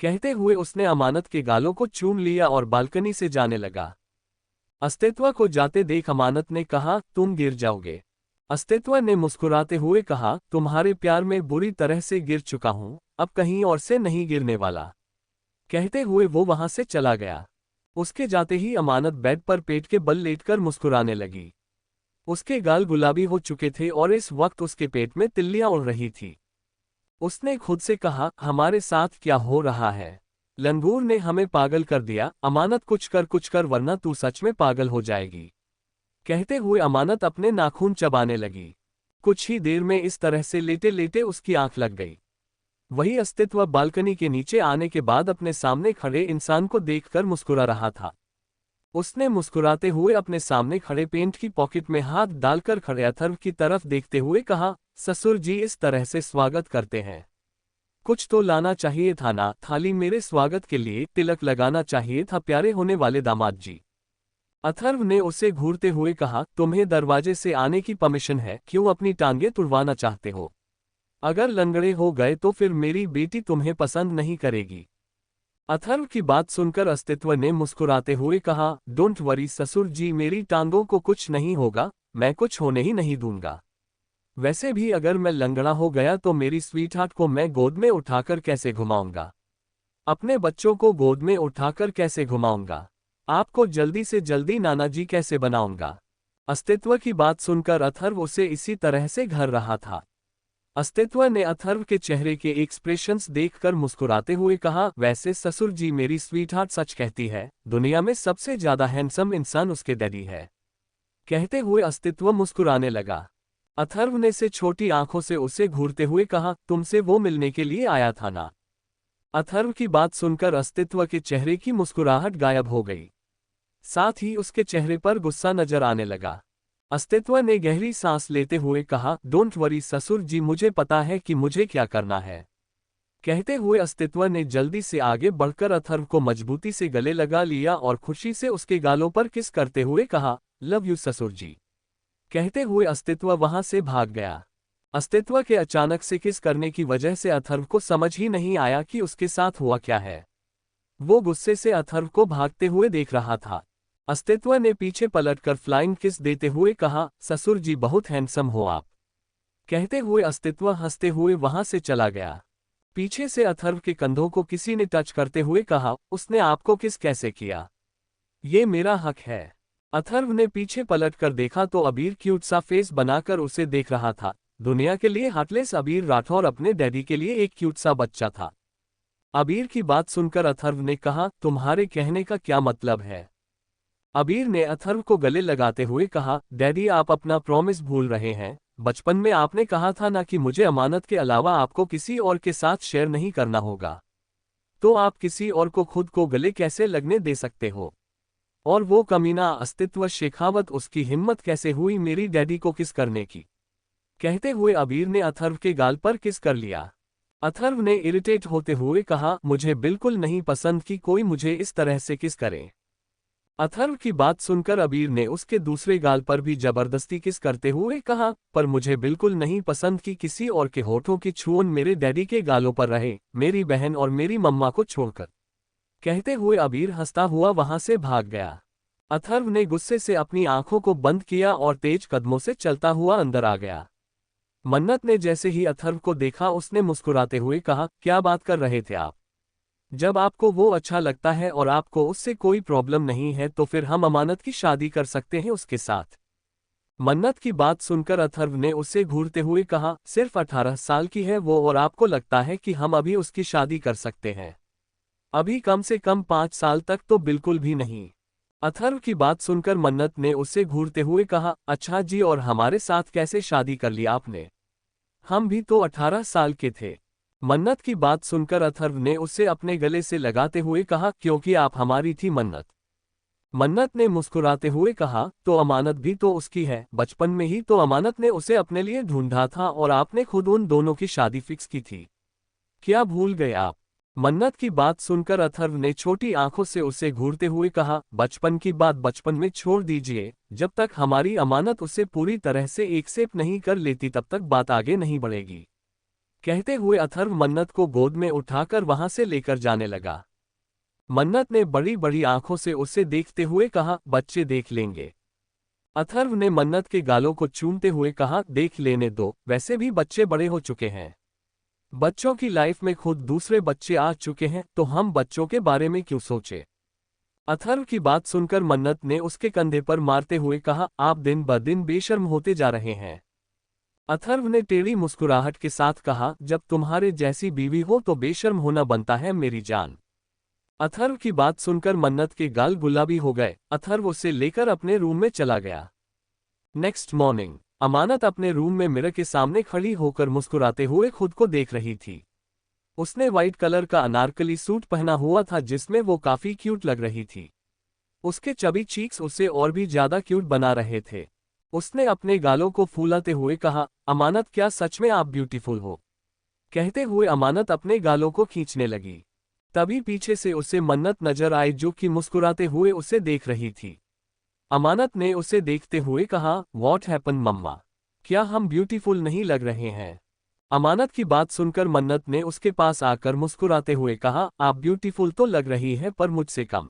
कहते हुए उसने अमानत के गालों को चूम लिया और बालकनी से जाने लगा। अस्तित्व को जाते देख अमानत ने कहा, तुम गिर जाओगे। अस्तित्व ने मुस्कुराते हुए कहा, तुम्हारे प्यार में बुरी तरह से गिर चुका हूं, अब कहीं और से नहीं गिरने वाला। कहते हुए वो वहां से चला गया। उसके जाते ही अमानत बेड पर पेट के बल लेटकर मुस्कुराने लगी। उसके गाल गुलाबी हो चुके थे और इस वक्त उसके पेट में तिल्लियां उड़ रही थी। उसने खुद से कहा, हमारे साथ क्या हो रहा है? लंगूर ने हमें पागल कर दिया। अमानत कुछ कर वरना तू सच में पागल हो जाएगी। कहते हुए अमानत अपने नाखून चबाने लगी। कुछ ही देर में इस तरह से लेटे लेटे उसकी आंख लग गई। वही अस्तित्व बालकनी के नीचे आने के बाद अपने सामने खड़े इंसान को देखकर मुस्कुरा रहा था। उसने मुस्कुराते हुए अपने सामने खड़े पेंट की पॉकेट में हाथ डालकर खड़े अथर्व की तरफ देखते हुए कहा, ससुर जी इस तरह से स्वागत करते हैं? कुछ तो लाना चाहिए था ना, थाली मेरे स्वागत के लिए, तिलक लगाना चाहिए था प्यारे होने वाले दामाद जी। अथर्व ने उसे घूरते हुए कहा, तुम्हें दरवाजे से आने की परमिशन है, क्यों अपनी टांगे तुड़वाना चाहते हो? अगर लंगड़े हो गए तो फिर मेरी बेटी तुम्हें पसंद नहीं करेगी। अथर्व की बात सुनकर अस्तित्व ने मुस्कुराते हुए कहा, डोंट वरी ससुर जी, मेरी टांगों को कुछ नहीं होगा, मैं कुछ होने ही नहीं दूंगा। वैसे भी अगर मैं लंगड़ा हो गया तो मेरी स्वीटहार्ट को मैं गोद में उठाकर कैसे घुमाऊंगा? अपने बच्चों को गोद में उठाकर कैसे घुमाऊंगा? आपको जल्दी से जल्दी नाना जी कैसे बनाऊंगा? अस्तित्व की बात सुनकर अथर्व उसे इसी तरह से घर रहा था। अस्तित्व ने अथर्व के चेहरे के एक्सप्रेशंस देखकर मुस्कुराते हुए कहा, वैसे ससुर जी, मेरी स्वीटहार्ट सच कहती है, दुनिया में सबसे ज्यादा हैंडसम इंसान उसके डैडी है। कहते हुए अस्तित्व मुस्कुराने लगा। अथर्व ने से छोटी आंखों से उसे घूरते हुए कहा, तुमसे वो मिलने के लिए आया था ना? अथर्व की बात सुनकर अस्तित्व के चेहरे की मुस्कुराहट गायब हो गई। साथ ही उसके चेहरे पर गुस्सा नजर आने लगा। अस्तित्व ने गहरी सांस लेते हुए कहा, डोंट वरी ससुर जी, मुझे पता है कि मुझे क्या करना है। कहते हुए अस्तित्व ने जल्दी से आगे बढ़कर अथर्व को मजबूती से गले लगा लिया और खुशी से उसके गालों पर किस करते हुए कहा, लव यू ससुर जी। कहते हुए अस्तित्व वहां से भाग गया। अस्तित्व के अचानक से किस करने की वजह से अथर्व को समझ ही नहीं आया कि उसके साथ हुआ क्या है। वो गुस्से से अथर्व को भागते हुए देख रहा था। अस्तित्व ने पीछे पलटकर फ्लाइंग किस देते हुए कहा, ससुर जी बहुत हैंडसम हो आप। कहते हुए अस्तित्व हंसते हुए वहां से चला गया। पीछे से अथर्व के कंधों को किसी ने टच करते हुए कहा, उसने आपको किस कैसे किया? ये मेरा हक है। अथर्व ने पीछे पलटकर देखा तो अबीर क्यूट सा फेस बनाकर उसे देख रहा था। दुनिया के लिए हार्टलेस अबीर राठौर अपने डैडी के लिए एक क्यूट सा बच्चा था। अबीर की बात सुनकर अथर्व ने कहा, तुम्हारे कहने का क्या मतलब है? अबीर ने अथर्व को गले लगाते हुए कहा, डैडी आप अपना प्रॉमिस भूल रहे हैं। बचपन में आपने कहा था ना कि मुझे अमानत के अलावा आपको किसी और के साथ शेयर नहीं करना होगा। तो आप किसी और को खुद को गले कैसे लगने दे सकते हो? और वो कमीना अस्तित्व शेखावत, उसकी हिम्मत कैसे हुई मेरी डैडी को किस करने की? कहते हुए अबीर ने अथर्व के गाल पर किस कर लिया। अथर्व ने इरिटेट होते हुए कहा, मुझे बिल्कुल नहीं पसंद कि कोई मुझे इस तरह से किस करे। अथर्व की बात सुनकर अबीर ने उसके दूसरे गाल पर भी जबरदस्ती किस करते हुए कहा, पर मुझे बिल्कुल नहीं पसंद कि किसी और के होठों की छून मेरे डैडी के गालों पर रहे, मेरी बहन और मेरी मम्मा को छोड़कर। कहते हुए अबीर हंसता हुआ वहां से भाग गया। अथर्व ने गुस्से से अपनी आंखों को बंद किया और तेज कदमों से चलता हुआ अंदर आ गया। मन्नत ने जैसे ही अथर्व को देखा उसने मुस्कुराते हुए कहा, क्या बात कर रहे थे आप? जब आपको वो अच्छा लगता है और आपको उससे कोई प्रॉब्लम नहीं है तो फिर हम अमानत की शादी कर सकते हैं उसके साथ। मन्नत की बात सुनकर अथर्व ने उसे घूरते हुए कहा, सिर्फ 18 साल की है वो और आपको लगता है कि हम अभी उसकी शादी कर सकते हैं? अभी कम से कम 5 साल तक तो बिल्कुल भी नहीं। अथर्व की बात सुनकर मन्नत ने उसे घूरते हुए कहा, अच्छा जी, और हमारे साथ कैसे शादी कर ली आपने? हम भी तो 18 साल के थे। मन्नत की बात सुनकर अथर्व ने उसे अपने गले से लगाते हुए कहा, क्योंकि आप हमारी थी मन्नत। मन्नत ने मुस्कुराते हुए कहा, तो अमानत भी तो उसकी है। बचपन में ही तो अमानत ने उसे अपने लिए ढूंढा था और आपने खुद उन दोनों की शादी फिक्स की थी। क्या भूल गए आप? मन्नत की बात सुनकर अथर्व ने छोटी आंखों से उसे घूरते हुए कहा, बचपन की बात बचपन में छोड़ दीजिए। जब तक हमारी अमानत उसे पूरी तरह से एक्सेप्ट नहीं कर लेती तब तक बात आगे नहीं बढ़ेगी। कहते हुए अथर्व मन्नत को गोद में उठाकर वहां से लेकर जाने लगा। मन्नत ने बड़ी बड़ी आंखों से उसे देखते हुए कहा, बच्चे देख लेंगे। अथर्व ने मन्नत के गालों को चूमते हुए कहा, देख लेने दो, वैसे भी बच्चे बड़े हो चुके हैं। बच्चों की लाइफ में खुद दूसरे बच्चे आ चुके हैं तो हम बच्चों के बारे में क्यों सोचे? अथर्व की बात सुनकर मन्नत ने उसके कंधे पर मारते हुए कहा, आप दिन ब दिन बेशर्म होते जा रहे हैं। अथर्व ने टेढ़ी मुस्कुराहट के साथ कहा, जब तुम्हारे जैसी बीवी हो तो बेशर्म होना बनता है मेरी जान। अथर्व की बात सुनकर मन्नत के गाल गुलाबी हो गए। अथर्व उसे लेकर अपने रूम में चला गया। नेक्स्ट मॉर्निंग अमानत अपने रूम में मिरर के सामने खड़ी होकर मुस्कुराते हुए खुद को देख रही थी। उसने व्हाइट कलर का अनारकली सूट पहना हुआ था जिसमें वो काफी क्यूट लग रही थी। उसके चबी चीक्स उसे और भी ज्यादा क्यूट बना रहे थे। उसने अपने गालों को फूलाते हुए कहा, अमानत क्या सच में आप ब्यूटीफुल हो? कहते हुए अमानत अपने गालों को खींचने लगी। तभी पीछे से उसे मन्नत नजर आई जो कि मुस्कुराते हुए उसे देख रही थी। अमानत ने उसे देखते हुए कहा, व्हाट हैपन मम्मा? क्या हम ब्यूटीफुल नहीं लग रहे हैं? अमानत की बात सुनकर मन्नत ने उसके पास आकर मुस्कुराते हुए कहा, आप ब्यूटीफुल तो लग रही है पर मुझसे कम।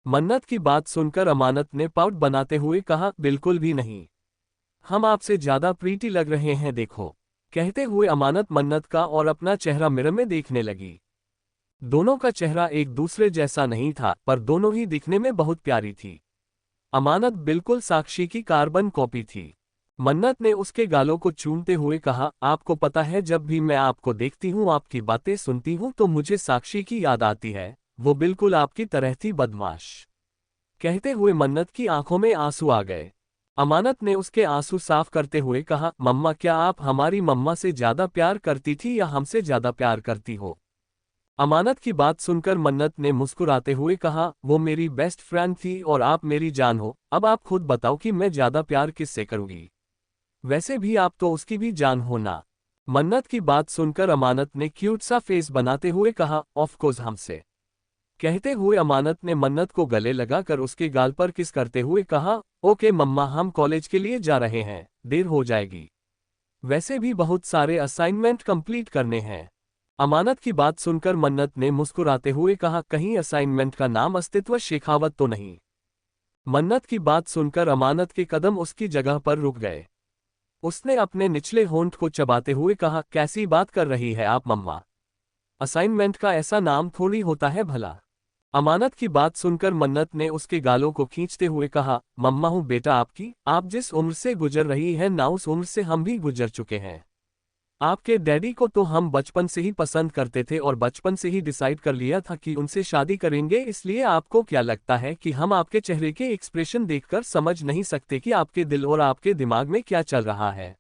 मन्नत की बात सुनकर अमानत ने पाउट बनाते हुए कहा, बिल्कुल भी नहीं, हम आपसे ज्यादा प्रीटी लग रहे हैं देखो। कहते हुए अमानत मन्नत का और अपना चेहरा मिरर में देखने लगी। दोनों का चेहरा एक दूसरे जैसा नहीं था पर दोनों ही दिखने में बहुत प्यारी थी। अमानत बिल्कुल साक्षी की कार्बन कॉपी थी। मन्नत ने उसके गालों को चूमते हुए कहा, आपको पता है जब भी मैं आपको देखती हूँ, आपकी बातें सुनती हूँ तो मुझे साक्षी की याद आती है। वो बिल्कुल आपकी तरह थी, बदमाश। कहते हुए मन्नत की आंखों में आंसू आ गए। अमानत ने उसके आंसू साफ करते हुए कहा, मम्मा क्या आप हमारी मम्मा से ज्यादा प्यार करती थी या हमसे ज्यादा प्यार करती हो? अमानत की बात सुनकर मन्नत ने मुस्कुराते हुए कहा, वो मेरी बेस्ट फ्रेंड थी और आप मेरी जान हो, अब आप खुद बताओ कि मैं ज्यादा प्यार किससे करूंगी। वैसे भी आप तो उसकी भी जान हो ना। मन्नत की बात सुनकर अमानत ने क्यूट सा फेस बनाते हुए कहा, ऑफ कोर्स हमसे। कहते हुए अमानत ने मन्नत को गले लगाकर उसके गाल पर किस करते हुए कहा, ओके मम्मा, हम कॉलेज के लिए जा रहे हैं, देर हो जाएगी। वैसे भी बहुत सारे असाइनमेंट कंप्लीट करने हैं। अमानत की बात सुनकर मन्नत ने मुस्कुराते हुए कहा, कहीं असाइनमेंट का नाम अस्तित्व शेखावत तो नहीं। मन्नत की बात सुनकर अमानत के कदम उसकी जगह पर रुक गए। उसने अपने निचले होंठ को चबाते हुए कहा, कैसी बात कर रही है आप मम्मा, असाइनमेंट का ऐसा नाम थोड़ी होता है भला। अमानत की बात सुनकर मन्नत ने उसके गालों को खींचते हुए कहा, मम्मा हूँ बेटा आपकी, आप जिस उम्र से गुजर रही हैं ना उस उम्र से हम भी गुजर चुके हैं। आपके डैडी को तो हम बचपन से ही पसंद करते थे और बचपन से ही डिसाइड कर लिया था कि उनसे शादी करेंगे, इसलिए आपको क्या लगता है कि हम आपके चेहरे के एक्सप्रेशन देखकर समझ नहीं सकते कि आपके दिल और आपके दिमाग में क्या चल रहा है।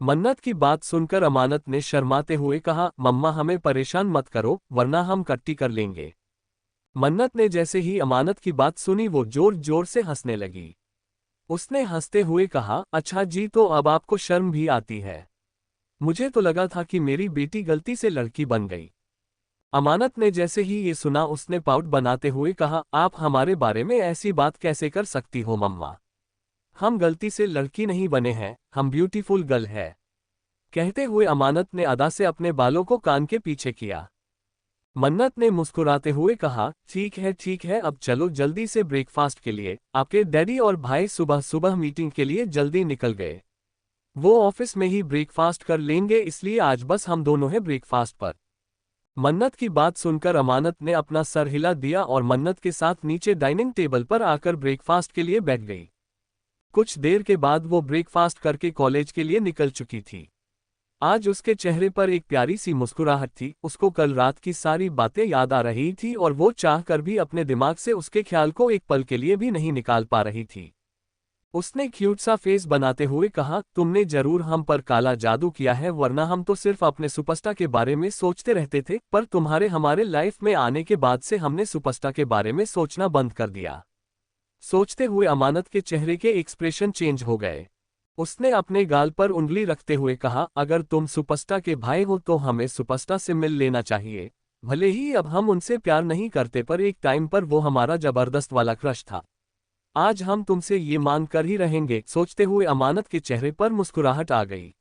मन्नत की बात सुनकर अमानत ने शर्माते हुए कहा, मम्मा हमें परेशान मत करो वरना हम कट्टी कर लेंगे। मन्नत ने जैसे ही अमानत की बात सुनी वो जोर जोर से हंसने लगी। उसने हंसते हुए कहा, अच्छा जी, तो अब आपको शर्म भी आती है। मुझे तो लगा था कि मेरी बेटी गलती से लड़की बन गई। अमानत ने जैसे ही ये सुना उसने पाउट बनाते हुए कहा, आप हमारे बारे में ऐसी बात कैसे कर सकती हो मम्मा, हम गलती से लड़की नहीं बने हैं, हम ब्यूटीफुल गर्ल है। कहते हुए अमानत ने अदा से अपने बालों को कान के पीछे किया। मन्नत ने मुस्कुराते हुए कहा, ठीक है, अब चलो जल्दी से ब्रेकफास्ट के लिए, आपके डैडी और भाई सुबह सुबह मीटिंग के लिए जल्दी निकल गए। वो ऑफिस में ही ब्रेकफास्ट कर लेंगे, इसलिए आज बस हम दोनों हैं ब्रेकफास्ट पर। मन्नत की बात सुनकर अमानत ने अपना सर हिला दिया और मन्नत के साथ नीचे डाइनिंग टेबल पर आकर ब्रेकफास्ट के लिए बैठ गई। कुछ देर के बाद वो ब्रेकफास्ट करके कॉलेज के लिए निकल चुकी थी। आज उसके चेहरे पर एक प्यारी सी मुस्कुराहट थी, उसको कल रात की सारी बातें याद आ रही थी और वो चाहकर भी अपने दिमाग से उसके ख्याल को एक पल के लिए भी नहीं निकाल पा रही थी। उसने क्यूट सा फेस बनाते हुए कहा, तुमने जरूर हम पर काला जादू किया है, वरना हम तो सिर्फ अपने सुपरस्टार के बारे में सोचते रहते थे, पर तुम्हारे हमारे लाइफ में आने के बाद से हमने सुपरस्टार के बारे में सोचना बंद कर दिया। सोचते हुए अमानत के चेहरे के एक्सप्रेशन चेंज हो गए। उसने अपने गाल पर उंगली रखते हुए कहा, अगर तुम सुपरस्टार के भाई हो तो हमें सुपरस्टार से मिल लेना चाहिए। भले ही अब हम उनसे प्यार नहीं करते, पर एक टाइम पर वो हमारा जबरदस्त वाला क्रश था। आज हम तुमसे ये मान कर ही रहेंगे। सोचते हुए अमानत के चेहरे पर मुस्कुराहट आ गई।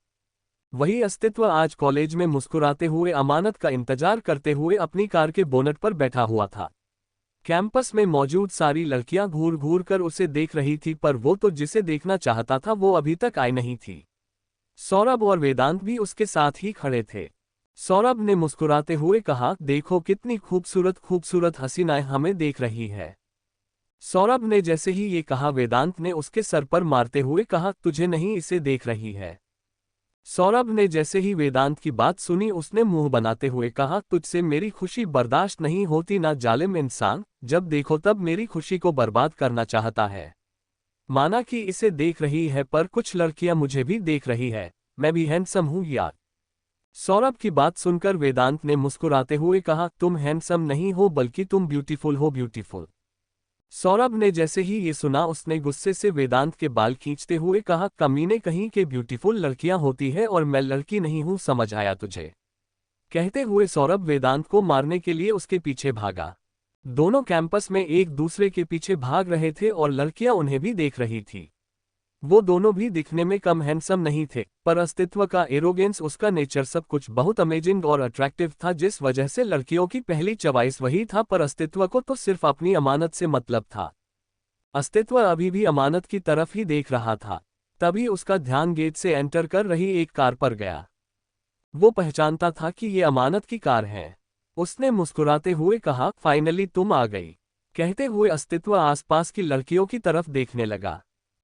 वही अस्तित्व आज कॉलेज में मुस्कुराते हुए अमानत का इंतजार करते हुए अपनी कार के बोनट पर बैठा हुआ था। कैंपस में मौजूद सारी लड़कियां घूर घूर कर उसे देख रही थी, पर वो तो जिसे देखना चाहता था वो अभी तक आई नहीं थी। सौरभ और वेदांत भी उसके साथ ही खड़े थे। सौरभ ने मुस्कुराते हुए कहा, देखो कितनी खूबसूरत खूबसूरत हसीनाएं हमें देख रही है। सौरभ ने जैसे ही ये कहा वेदांत ने उसके सर पर मारते हुए कहा, तुझे नहीं इसे देख रही है। सौरभ ने जैसे ही वेदांत की बात सुनी उसने मुंह बनाते हुए कहा, तुझसे मेरी खुशी बर्दाश्त नहीं होती ना जालिम इंसान, जब देखो तब मेरी खुशी को बर्बाद करना चाहता है। माना कि इसे देख रही है, पर कुछ लड़कियां मुझे भी देख रही है, मैं भी हैंडसम हूं यार। सौरभ की बात सुनकर वेदांत ने मुस्कुराते हुए कहा, तुम हैंडसम नहीं हो बल्कि तुम ब्यूटीफुल हो, ब्यूटीफुल। सौरभ ने जैसे ही ये सुना उसने गुस्से से वेदांत के बाल खींचते हुए कहा, कमीने कहीं के ब्यूटीफुल लड़कियां होती है और मैं लड़की नहीं हूं, समझ आया तुझे। कहते हुए सौरभ वेदांत को मारने के लिए उसके पीछे भागा। दोनों कैंपस में एक दूसरे के पीछे भाग रहे थे और लड़कियां उन्हें भी देख रही थी। वो दोनों भी दिखने में कम हैंडसम नहीं थे, पर अस्तित्व का एरोगेंस, उसका नेचर सब कुछ बहुत अमेजिंग और अट्रैक्टिव था, जिस वजह से लड़कियों की पहली चॉइस वही था। पर अस्तित्व को तो सिर्फ अपनी अमानत से मतलब था। अस्तित्व अभी भी अमानत की तरफ ही देख रहा था। तभी उसका ध्यान गेट से एंटर कर रही एक कार पर गया। वो पहचानता था कि ये अमानत की कार है। उसने मुस्कुराते हुए कहा, फाइनली तुम आ गई। कहते हुए अस्तित्व आसपास की लड़कियों की तरफ देखने लगा।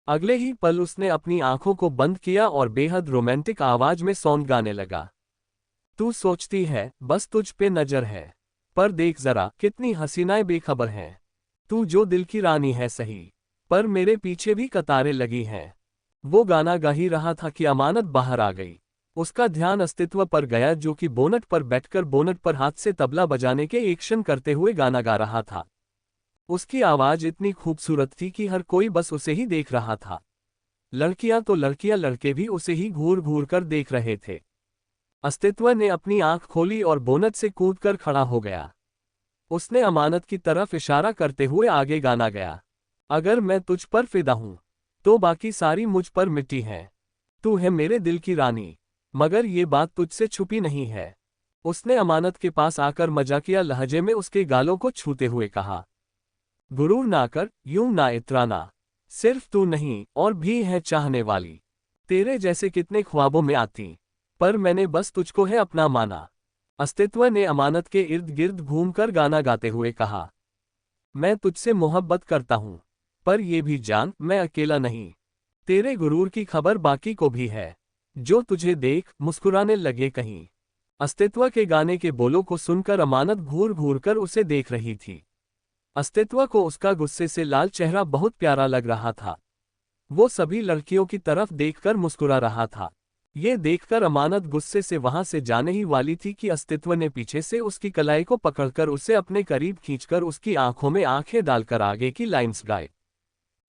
अगले ही पल उसने अपनी आंखों को बंद किया और बेहद रोमांटिक आवाज में सॉन्ग गाने लगा। तू सोचती है बस तुझ पे नजर है, पर देख जरा कितनी हसीनाएं बेखबर हैं। तू जो दिल की रानी है सही, पर मेरे पीछे भी कतारें लगी हैं। वो गाना गा ही रहा था कि अमानत बाहर आ गई। उसका ध्यान अस्तित्व पर गया जो कि बोनट पर बैठकर बोनट पर हाथ से तबला बजाने के एक्शन करते हुए गाना गा रहा था। उसकी आवाज इतनी खूबसूरत थी कि हर कोई बस उसे ही देख रहा था। लड़कियां तो लड़कियां, लड़के भी उसे ही घूर घूर कर देख रहे थे। अस्तित्व ने अपनी आंख खोली और बोनट से कूदकर खड़ा हो गया। उसने अमानत की तरफ इशारा करते हुए आगे गाना गया। अगर मैं तुझ पर फिदा हूं तो बाकी सारी मुझ पर मिट्टी है। तू है मेरे दिल की रानी, मगर ये बात तुझसे छुपी नहीं है। उसने अमानत के पास आकर मजाकिया लहजे में उसके गालों को छूते हुए कहा, गुरूर ना कर, यूं ना इतराना। सिर्फ तू नहीं और भी है चाहने वाली। तेरे जैसे कितने ख्वाबों में आती, पर मैंने बस तुझको है अपना माना। अस्तित्व ने अमानत के इर्द गिर्द घूमकर गाना गाते हुए कहा, मैं तुझसे मोहब्बत करता हूं, पर ये भी जान मैं अकेला नहीं। तेरे गुरूर की खबर बाकी को भी है, जो तुझे देख मुस्कुराने लगे कहीं। अस्तित्व के गाने के बोलों को सुनकर अमानत घूर घूर कर उसे देख रही थी। अस्तित्व को उसका गुस्से से लाल चेहरा बहुत प्यारा लग रहा था। वो सभी लड़कियों की तरफ देखकर मुस्कुरा रहा था। ये देखकर अमानत गुस्से से वहां से जाने ही वाली थी कि अस्तित्व ने पीछे से उसकी कलाई को पकड़कर उसे अपने करीब खींचकर उसकी आंखों में आंखें डालकर आगे की लाइंस गाए।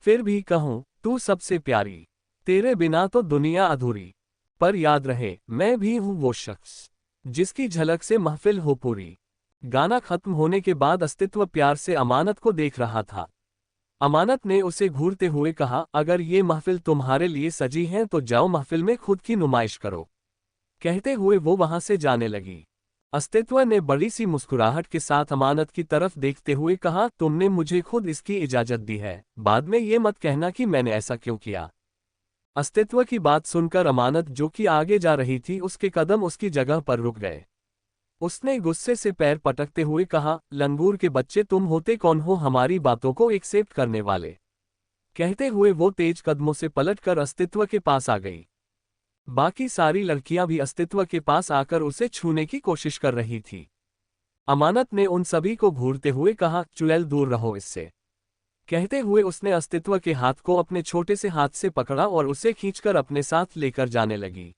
फिर भी कहूं, तू सबसे प्यारी, तेरे बिना तो दुनिया अधूरी। पर याद रहे, मैं भी हूं वो शख्स जिसकी झलक से महफिल हो पूरी। गाना खत्म होने के बाद अस्तित्व प्यार से अमानत को देख रहा था। अमानत ने उसे घूरते हुए कहा, अगर ये महफिल तुम्हारे लिए सजी है तो जाओ महफिल में खुद की नुमाइश करो। कहते हुए वो वहां से जाने लगी। अस्तित्व ने बड़ी सी मुस्कुराहट के साथ अमानत की तरफ देखते हुए कहा, तुमने मुझे खुद इसकी इजाजत दी है, बाद में ये मत कहना कि मैंने ऐसा क्यों किया। अस्तित्व की बात सुनकर अमानत जो कि आगे जा रही थी उसके कदम उसकी जगह पर रुक गए। उसने गुस्से से पैर पटकते हुए कहा, लंगूर के बच्चे तुम होते कौन हो हमारी बातों को एक्सेप्ट करने वाले। कहते हुए वो तेज कदमों से पलटकर अस्तित्व के पास आ गई। बाकी सारी लड़कियां भी अस्तित्व के पास आकर उसे छूने की कोशिश कर रही थी। अमानत ने उन सभी को घूरते हुए कहा, चुड़ैल दूर रहो इससे। कहते हुए उसने अस्तित्व के हाथ को अपने छोटे से हाथ से पकड़ा और उसे खींचकर अपने साथ लेकर जाने लगी।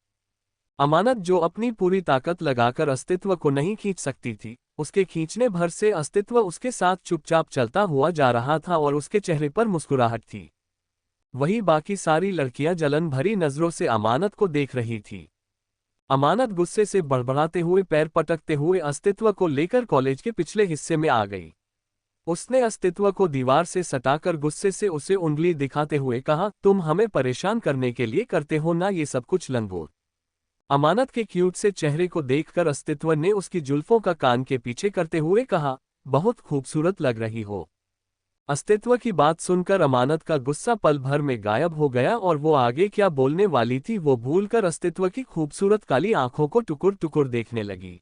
अमानत जो अपनी पूरी ताकत लगाकर अस्तित्व को नहीं खींच सकती थी, उसके खींचने भर से अस्तित्व उसके साथ चुपचाप चलता हुआ जा रहा था और उसके चेहरे पर मुस्कुराहट थी। वही बाकी सारी लड़कियां जलन भरी नजरों से अमानत को देख रही थी। अमानत गुस्से से बड़बड़ाते हुए पैर पटकते हुए अस्तित्व को लेकर कॉलेज के पिछले हिस्से में आ गई। उसने अस्तित्व को दीवार से सटाकर गुस्से से उसे उंगली दिखाते हुए कहा, तुम हमें परेशान करने के लिए करते हो ना ये सब कुछ लंगोट। अमानत के क्यूट से चेहरे को देखकर अस्तित्व ने उसकी जुल्फों का कान के पीछे करते हुए कहा, बहुत खूबसूरत लग रही हो। अस्तित्व की बात सुनकर अमानत का गुस्सा पल भर में गायब हो गया और वो आगे क्या बोलने वाली थी वो भूलकर अस्तित्व की खूबसूरत काली आंखों को टुकुर टुकुर देखने लगी।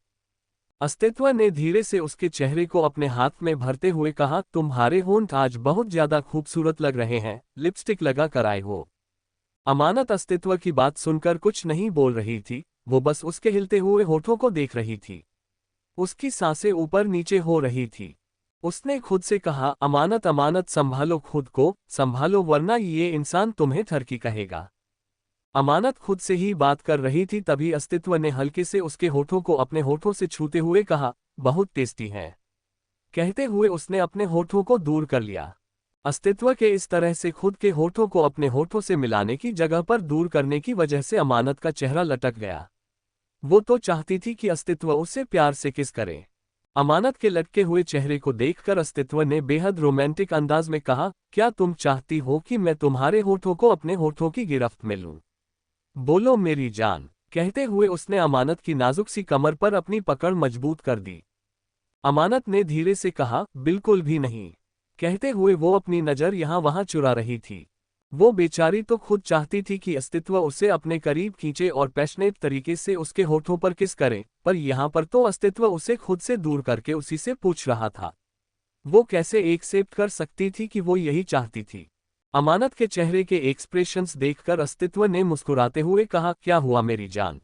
अस्तित्व ने धीरे से उसके चेहरे को अपने हाथ में भरते हुए कहा, तुम्हारे होंठ आज बहुत ज्यादा खूबसूरत लग रहे हैं, लिपस्टिक लगा कर आए हो। अमानत अस्तित्व की बात सुनकर कुछ नहीं बोल रही थी, वो बस उसके हिलते हुए होठों को देख रही थी। उसकी सांसें ऊपर नीचे हो रही थी। उसने खुद से कहा, अमानत अमानत संभालो खुद को, संभालो वरना ये इंसान तुम्हें ठरकी कहेगा। अमानत खुद से ही बात कर रही थी तभी अस्तित्व ने हल्के से उसके होठों को अपने होठों से छूते हुए कहा, बहुत टेस्टी है। कहते हुए उसने अपने होठों को दूर कर लिया। अस्तित्व के इस तरह से खुद के होठों को अपने होठों से मिलाने की जगह पर दूर करने की वजह से अमानत का चेहरा लटक गया। वो तो चाहती थी कि अस्तित्व उससे प्यार से किस करे। अमानत के लटके हुए चेहरे को देखकर अस्तित्व ने बेहद रोमांटिक अंदाज में कहा, क्या तुम चाहती हो कि मैं तुम्हारे होठों को अपने होठों की गिरफ्त में लूं? बोलो मेरी जान। कहते हुए उसने अमानत की नाजुक सी कमर पर अपनी पकड़ मजबूत कर दी। अमानत ने धीरे से कहा, बिल्कुल भी नहीं। कहते हुए वो अपनी नज़र यहाँ वहाँ चुरा रही थी। वो बेचारी तो खुद चाहती थी कि अस्तित्व उसे अपने करीब खींचे और पैशनेट तरीके से उसके होठों पर किस करे, पर यहाँ पर तो अस्तित्व उसे खुद से दूर करके उसी से पूछ रहा था। वो कैसे एक्सेप्ट कर सकती थी कि वो यही चाहती थी। अमानत के चेहरे के एक्सप्रेशंस देखकर अस्तित्व ने मुस्कुराते हुए कहा, क्या हुआ मेरी जान?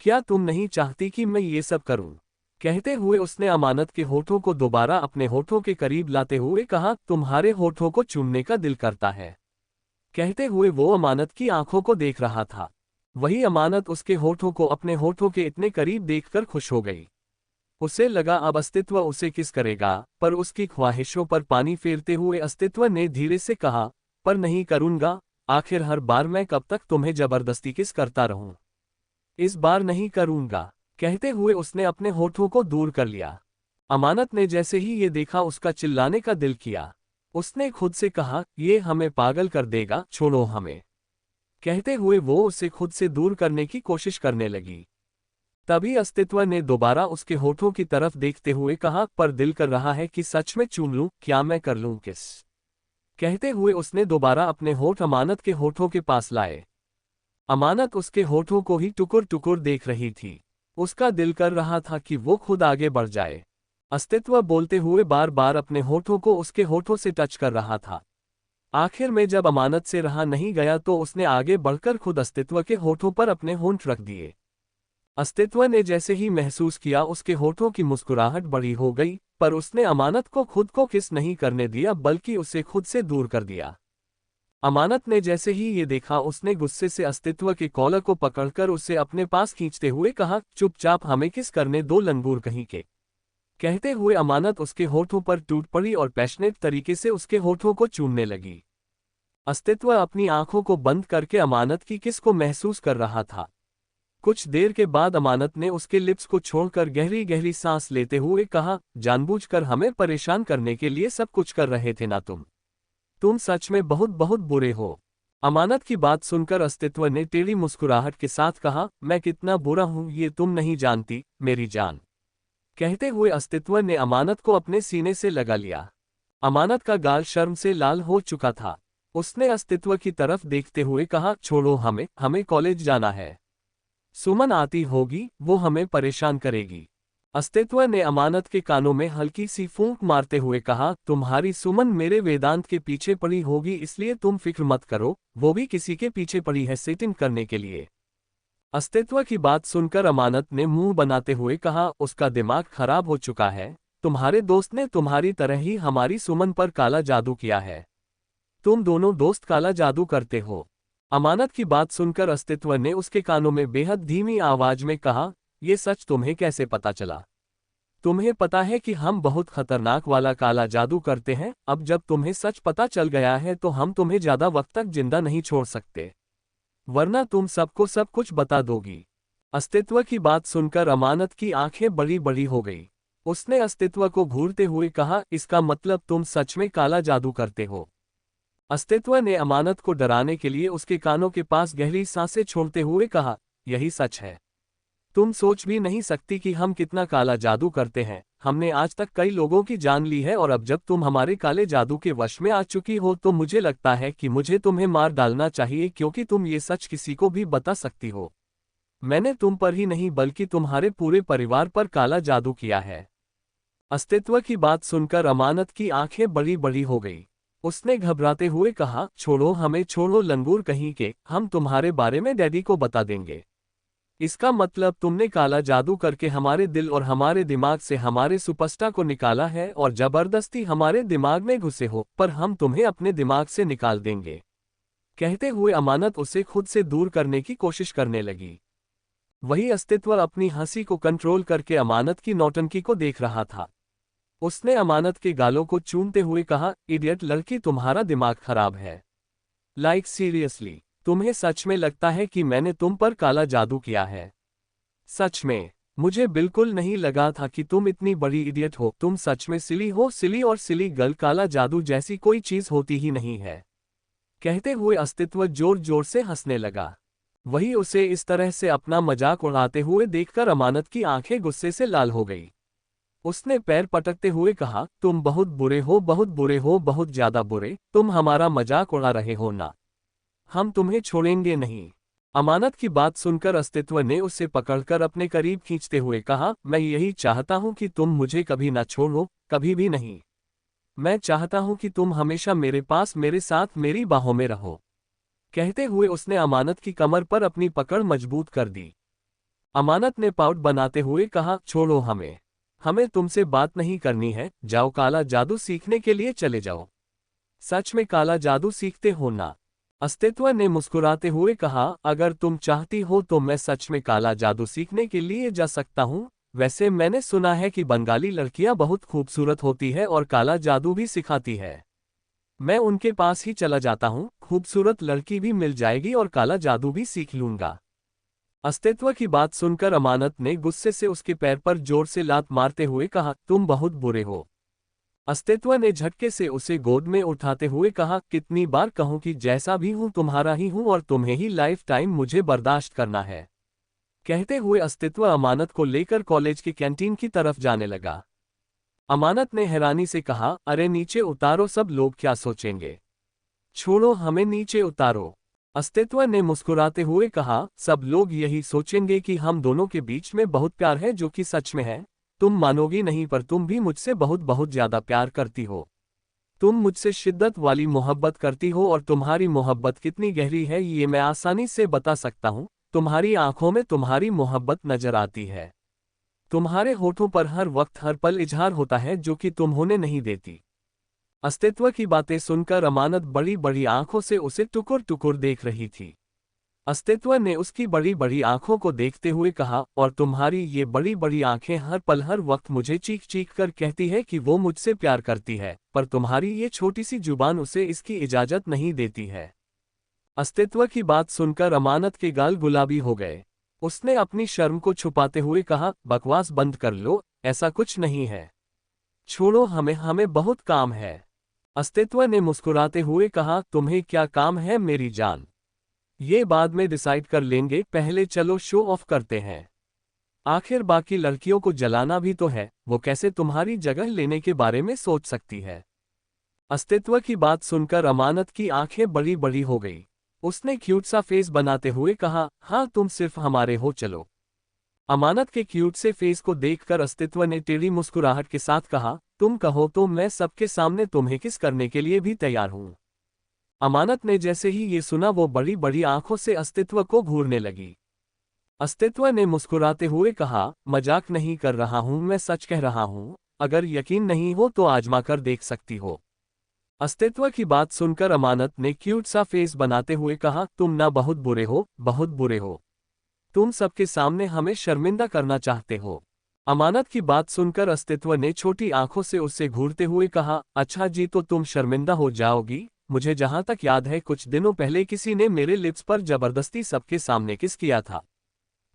क्या तुम नहीं चाहती कि मैं ये सब करूं? कहते हुए उसने अमानत के होठों को दोबारा अपने होठों के करीब लाते हुए कहा, तुम्हारे होठों को चूमने का दिल करता है। कहते हुए वो अमानत की आंखों को देख रहा था। वही अमानत उसके होठों को अपने होठों के इतने करीब देखकर खुश हो गई। उसे लगा अब अस्तित्व उसे किस करेगा, पर उसकी ख्वाहिशों पर पानी फेरते हुए अस्तित्व ने धीरे से कहा, पर नहीं करूंगा, आखिर हर बार मैं कब तक तुम्हें जबरदस्ती किस करता रहूं। इस बार नहीं करूंगा, कहते हुए उसने अपने होठों को दूर कर लिया। अमानत ने जैसे ही ये देखा उसका चिल्लाने का दिल किया। उसने खुद से कहा, ये हमें पागल कर देगा, छोड़ो हमें। कहते हुए वो उसे खुद से दूर करने की कोशिश करने लगी। तभी अस्तित्व ने दोबारा उसके होठों की तरफ देखते हुए कहा, पर दिल कर रहा है कि सच में चूम लूं, क्या मैं कर लूं किस। कहते हुए उसने दोबारा अपने होठ अमानत के होठों के पास लाए। अमानत उसके होठों को ही टुकुर टुकुर देख रही थी। उसका दिल कर रहा था कि वो खुद आगे बढ़ जाए। अस्तित्व बोलते हुए बार बार अपने होठों को उसके होठों से टच कर रहा था। आखिर में जब अमानत से रहा नहीं गया तो उसने आगे बढ़कर खुद अस्तित्व के होठों पर अपने होंठ रख दिए। अस्तित्व ने जैसे ही महसूस किया उसके होठों की मुस्कुराहट बड़ी हो गई, पर उसने अमानत को खुद को किस नहीं करने दिया बल्कि उसे खुद से दूर कर दिया। अमानत ने जैसे ही ये देखा उसने गुस्से से अस्तित्व के कॉलर को पकड़कर उसे अपने पास खींचते हुए कहा, चुपचाप हमें किस करने दो लंगूर कहीं के। कहते हुए अमानत उसके होठों पर टूट पड़ी और पैशनेट तरीके से उसके होठों को चूमने लगी। अस्तित्व अपनी आंखों को बंद करके अमानत की किस को महसूस कर रहा था। कुछ देर के बाद अमानत ने उसके लिप्स को छोड़कर गहरी गहरी सांस लेते हुए कहा, जानबूझकर हमें परेशान करने के लिए सब कुछ कर रहे थे ना तुम सच में बहुत बहुत बुरे हो। अमानत की बात सुनकर अस्तित्व ने टेढ़ी मुस्कुराहट के साथ कहा, मैं कितना बुरा हूं ये तुम नहीं जानती मेरी जान। कहते हुए अस्तित्व ने अमानत को अपने सीने से लगा लिया। अमानत का गाल शर्म से लाल हो चुका था। उसने अस्तित्व की तरफ देखते हुए कहा, छोड़ो हमें कॉलेज जाना है। सुमन आती होगी, वो हमें परेशान करेगी। अस्तित्व ने अमानत के कानों में हल्की सी फूंक मारते हुए कहा, तुम्हारी सुमन मेरे वेदांत के पीछे पड़ी होगी इसलिए तुम फिक्र मत करो, वो भी किसी के पीछे पड़ी है सेटिंग करने के लिए। अस्तित्व की बात सुनकर अमानत ने मुंह बनाते हुए कहा, उसका दिमाग खराब हो चुका है। तुम्हारे दोस्त ने तुम्हारी तरह ही हमारी सुमन पर काला जादू किया है। तुम दोनों दोस्त काला जादू करते हो। अमानत की बात सुनकर अस्तित्व ने उसके कानों में बेहद धीमी आवाज में कहा, ये सच तुम्हें कैसे पता चला? तुम्हें पता है कि हम बहुत खतरनाक वाला काला जादू करते हैं। अब जब तुम्हें सच पता चल गया है तो हम तुम्हें ज्यादा वक्त तक जिंदा नहीं छोड़ सकते, वरना तुम सबको सब कुछ बता दोगी। अस्तित्व की बात सुनकर अमानत की आंखें बड़ी बड़ी हो गई। उसने अस्तित्व को घूरते हुए कहा, इसका मतलब तुम सच में काला जादू करते हो? अस्तित्व ने अमानत को डराने के लिए उसके कानों के पास गहरी सांसें छोड़ते हुए कहा, यही सच है। तुम सोच भी नहीं सकती कि हम कितना काला जादू करते हैं। हमने आज तक कई लोगों की जान ली है और अब जब तुम हमारे काले जादू के वश में आ चुकी हो तो मुझे लगता है कि मुझे तुम्हें मार डालना चाहिए, क्योंकि तुम ये सच किसी को भी बता सकती हो। मैंने तुम पर ही नहीं बल्कि तुम्हारे पूरे परिवार पर काला जादू किया है। अस्तित्व की बात सुनकर अमानत की आंखें बड़ी बड़ी हो गई। उसने घबराते हुए कहा, छोड़ो हमें, छोड़ो लंगूर कहीं के, हम तुम्हारे बारे में डैडी को बता देंगे। इसका मतलब तुमने काला जादू करके हमारे दिल और हमारे दिमाग से हमारे सुपरस्टार को निकाला है और जबरदस्ती हमारे दिमाग में घुसे हो, पर हम तुम्हें अपने दिमाग से निकाल देंगे। कहते हुए अमानत उसे खुद से दूर करने की कोशिश करने लगी। वही अस्तित्व अपनी हंसी को कंट्रोल करके अमानत की नौटंकी को देख रहा था। उसने अमानत के गालों को चूमते हुए कहा, इडियट लड़की, तुम्हारा दिमाग खराब है। लाइक सीरियसली, तुम्हें सच में लगता है कि मैंने तुम पर काला जादू किया है? सच में मुझे बिल्कुल नहीं लगा था कि तुम इतनी बड़ी इडियट हो। तुम सच में सिली हो, सिली और सिली गर्ल। काला जादू जैसी कोई चीज होती ही नहीं है। कहते हुए अस्तित्व जोर जोर से हंसने लगा। वही उसे इस तरह से अपना मजाक उड़ाते हुए देखकर अमानत की आंखें गुस्से से लाल हो गई। उसने पैर पटकते हुए कहा, तुम बहुत बुरे हो, बहुत बुरे हो, बहुत ज्यादा बुरे। तुम हमारा मजाक उड़ा रहे हो ना? हम तुम्हें छोड़ेंगे नहीं। अमानत की बात सुनकर अस्तित्व ने उसे पकड़कर अपने करीब खींचते हुए कहा, मैं यही चाहता हूं कि तुम मुझे कभी ना छोड़ो, कभी भी नहीं। मैं चाहता हूं कि तुम हमेशा मेरे पास, मेरे साथ, मेरी बाहों में रहो। कहते हुए उसने अमानत की कमर पर अपनी पकड़ मजबूत कर दी। अमानत ने पाउट बनाते हुए कहा, छोड़ो हमें तुमसे बात नहीं करनी है। जाओ काला जादू सीखने के लिए चले जाओ। सच में काला जादू सीखते हो ना? अस्तित्व ने मुस्कुराते हुए कहा, अगर तुम चाहती हो तो मैं सच में काला जादू सीखने के लिए जा सकता हूँ। वैसे मैंने सुना है कि बंगाली लड़कियां बहुत खूबसूरत होती है और काला जादू भी सिखाती है। मैं उनके पास ही चला जाता हूँ, खूबसूरत लड़की भी मिल जाएगी और काला जादू भी सीख लूंगा। अस्तित्व की बात सुनकर अमानत ने गुस्से से उसके पैर पर जोर से लात मारते हुए कहा, तुम बहुत बुरे हो। अस्तित्व ने झटके से उसे गोद में उठाते हुए कहा, कितनी बार कहूं कि जैसा भी हूं तुम्हारा ही हूं और तुम्हें ही लाइफ टाइम मुझे बर्दाश्त करना है। कहते हुए अस्तित्व अमानत को लेकर कॉलेज की कैंटीन की तरफ जाने लगा। अमानत ने हैरानी से कहा, अरे नीचे उतारो, सब लोग क्या सोचेंगे। छोड़ो, हमें नीचे उतारो। अस्तित्व ने मुस्कुराते हुए कहा, सब लोग यही सोचेंगे कि हम दोनों के बीच में बहुत प्यार है, जो कि सच में है। तुम मानोगी नहीं, पर तुम भी मुझसे बहुत बहुत ज्यादा प्यार करती हो। तुम मुझसे शिद्दत वाली मोहब्बत करती हो और तुम्हारी मोहब्बत कितनी गहरी है ये मैं आसानी से बता सकता हूँ। तुम्हारी आंखों में तुम्हारी मोहब्बत नजर आती है। तुम्हारे होठों पर हर वक्त हर पल इजहार होता है, जो कि तुम होने नहीं देती। अस्तित्व की बातें सुनकर अमानत बड़ी बड़ी आंखों से उसे टुकुर टुकुर देख रही थी। अस्तित्व ने उसकी बड़ी बड़ी आंखों को देखते हुए कहा, और तुम्हारी ये बड़ी बड़ी आंखें हर पल हर वक्त मुझे चीख चीख कर कहती है कि वो मुझसे प्यार करती है, पर तुम्हारी ये छोटी सी जुबान उसे इसकी इजाजत नहीं देती है। अस्तित्व की बात सुनकर अमानत के गाल गुलाबी हो गए। उसने अपनी शर्म को छुपाते हुए कहा, बकवास बंद कर लो, ऐसा कुछ नहीं है। छोड़ो, हमें हमें बहुत काम है। अस्तित्व ने मुस्कुराते हुए कहा, तुम्हें क्या काम है मेरी जान? ये बाद में डिसाइड कर लेंगे, पहले चलो शो ऑफ करते हैं। आखिर बाकी लड़कियों को जलाना भी तो है, वो कैसे तुम्हारी जगह लेने के बारे में सोच सकती है। अस्तित्व की बात सुनकर अमानत की आंखें बड़ी बड़ी हो गई। उसने क्यूट सा फेस बनाते हुए कहा, हाँ तुम सिर्फ हमारे हो, चलो। अमानत के क्यूट से फेस को देखकर अस्तित्व ने टेढ़ी मुस्कुराहट के साथ कहा, तुम कहो तो मैं सबके सामने तुम्हें किस करने के लिए भी तैयार हूं। अमानत ने जैसे ही ये सुना वो बड़ी बड़ी आंखों से अस्तित्व को घूरने लगी। अस्तित्व ने मुस्कुराते हुए कहा, मजाक नहीं कर रहा हूं, मैं सच कह रहा हूं। अगर यकीन नहीं हो तो आजमा कर देख सकती हो। अस्तित्व की बात सुनकर अमानत ने क्यूट सा फेस बनाते हुए कहा, तुम ना बहुत बुरे हो, बहुत बुरे हो। तुम सबके सामने हमें शर्मिंदा करना चाहते हो। अमानत की बात सुनकर अस्तित्व ने छोटी आंखों से उससे घूरते हुए कहा, अच्छा जी, तो तुम शर्मिंदा हो जाओगी। मुझे जहां तक याद है कुछ दिनों पहले किसी ने मेरे लिप्स पर जबरदस्ती सबके सामने किस किया था।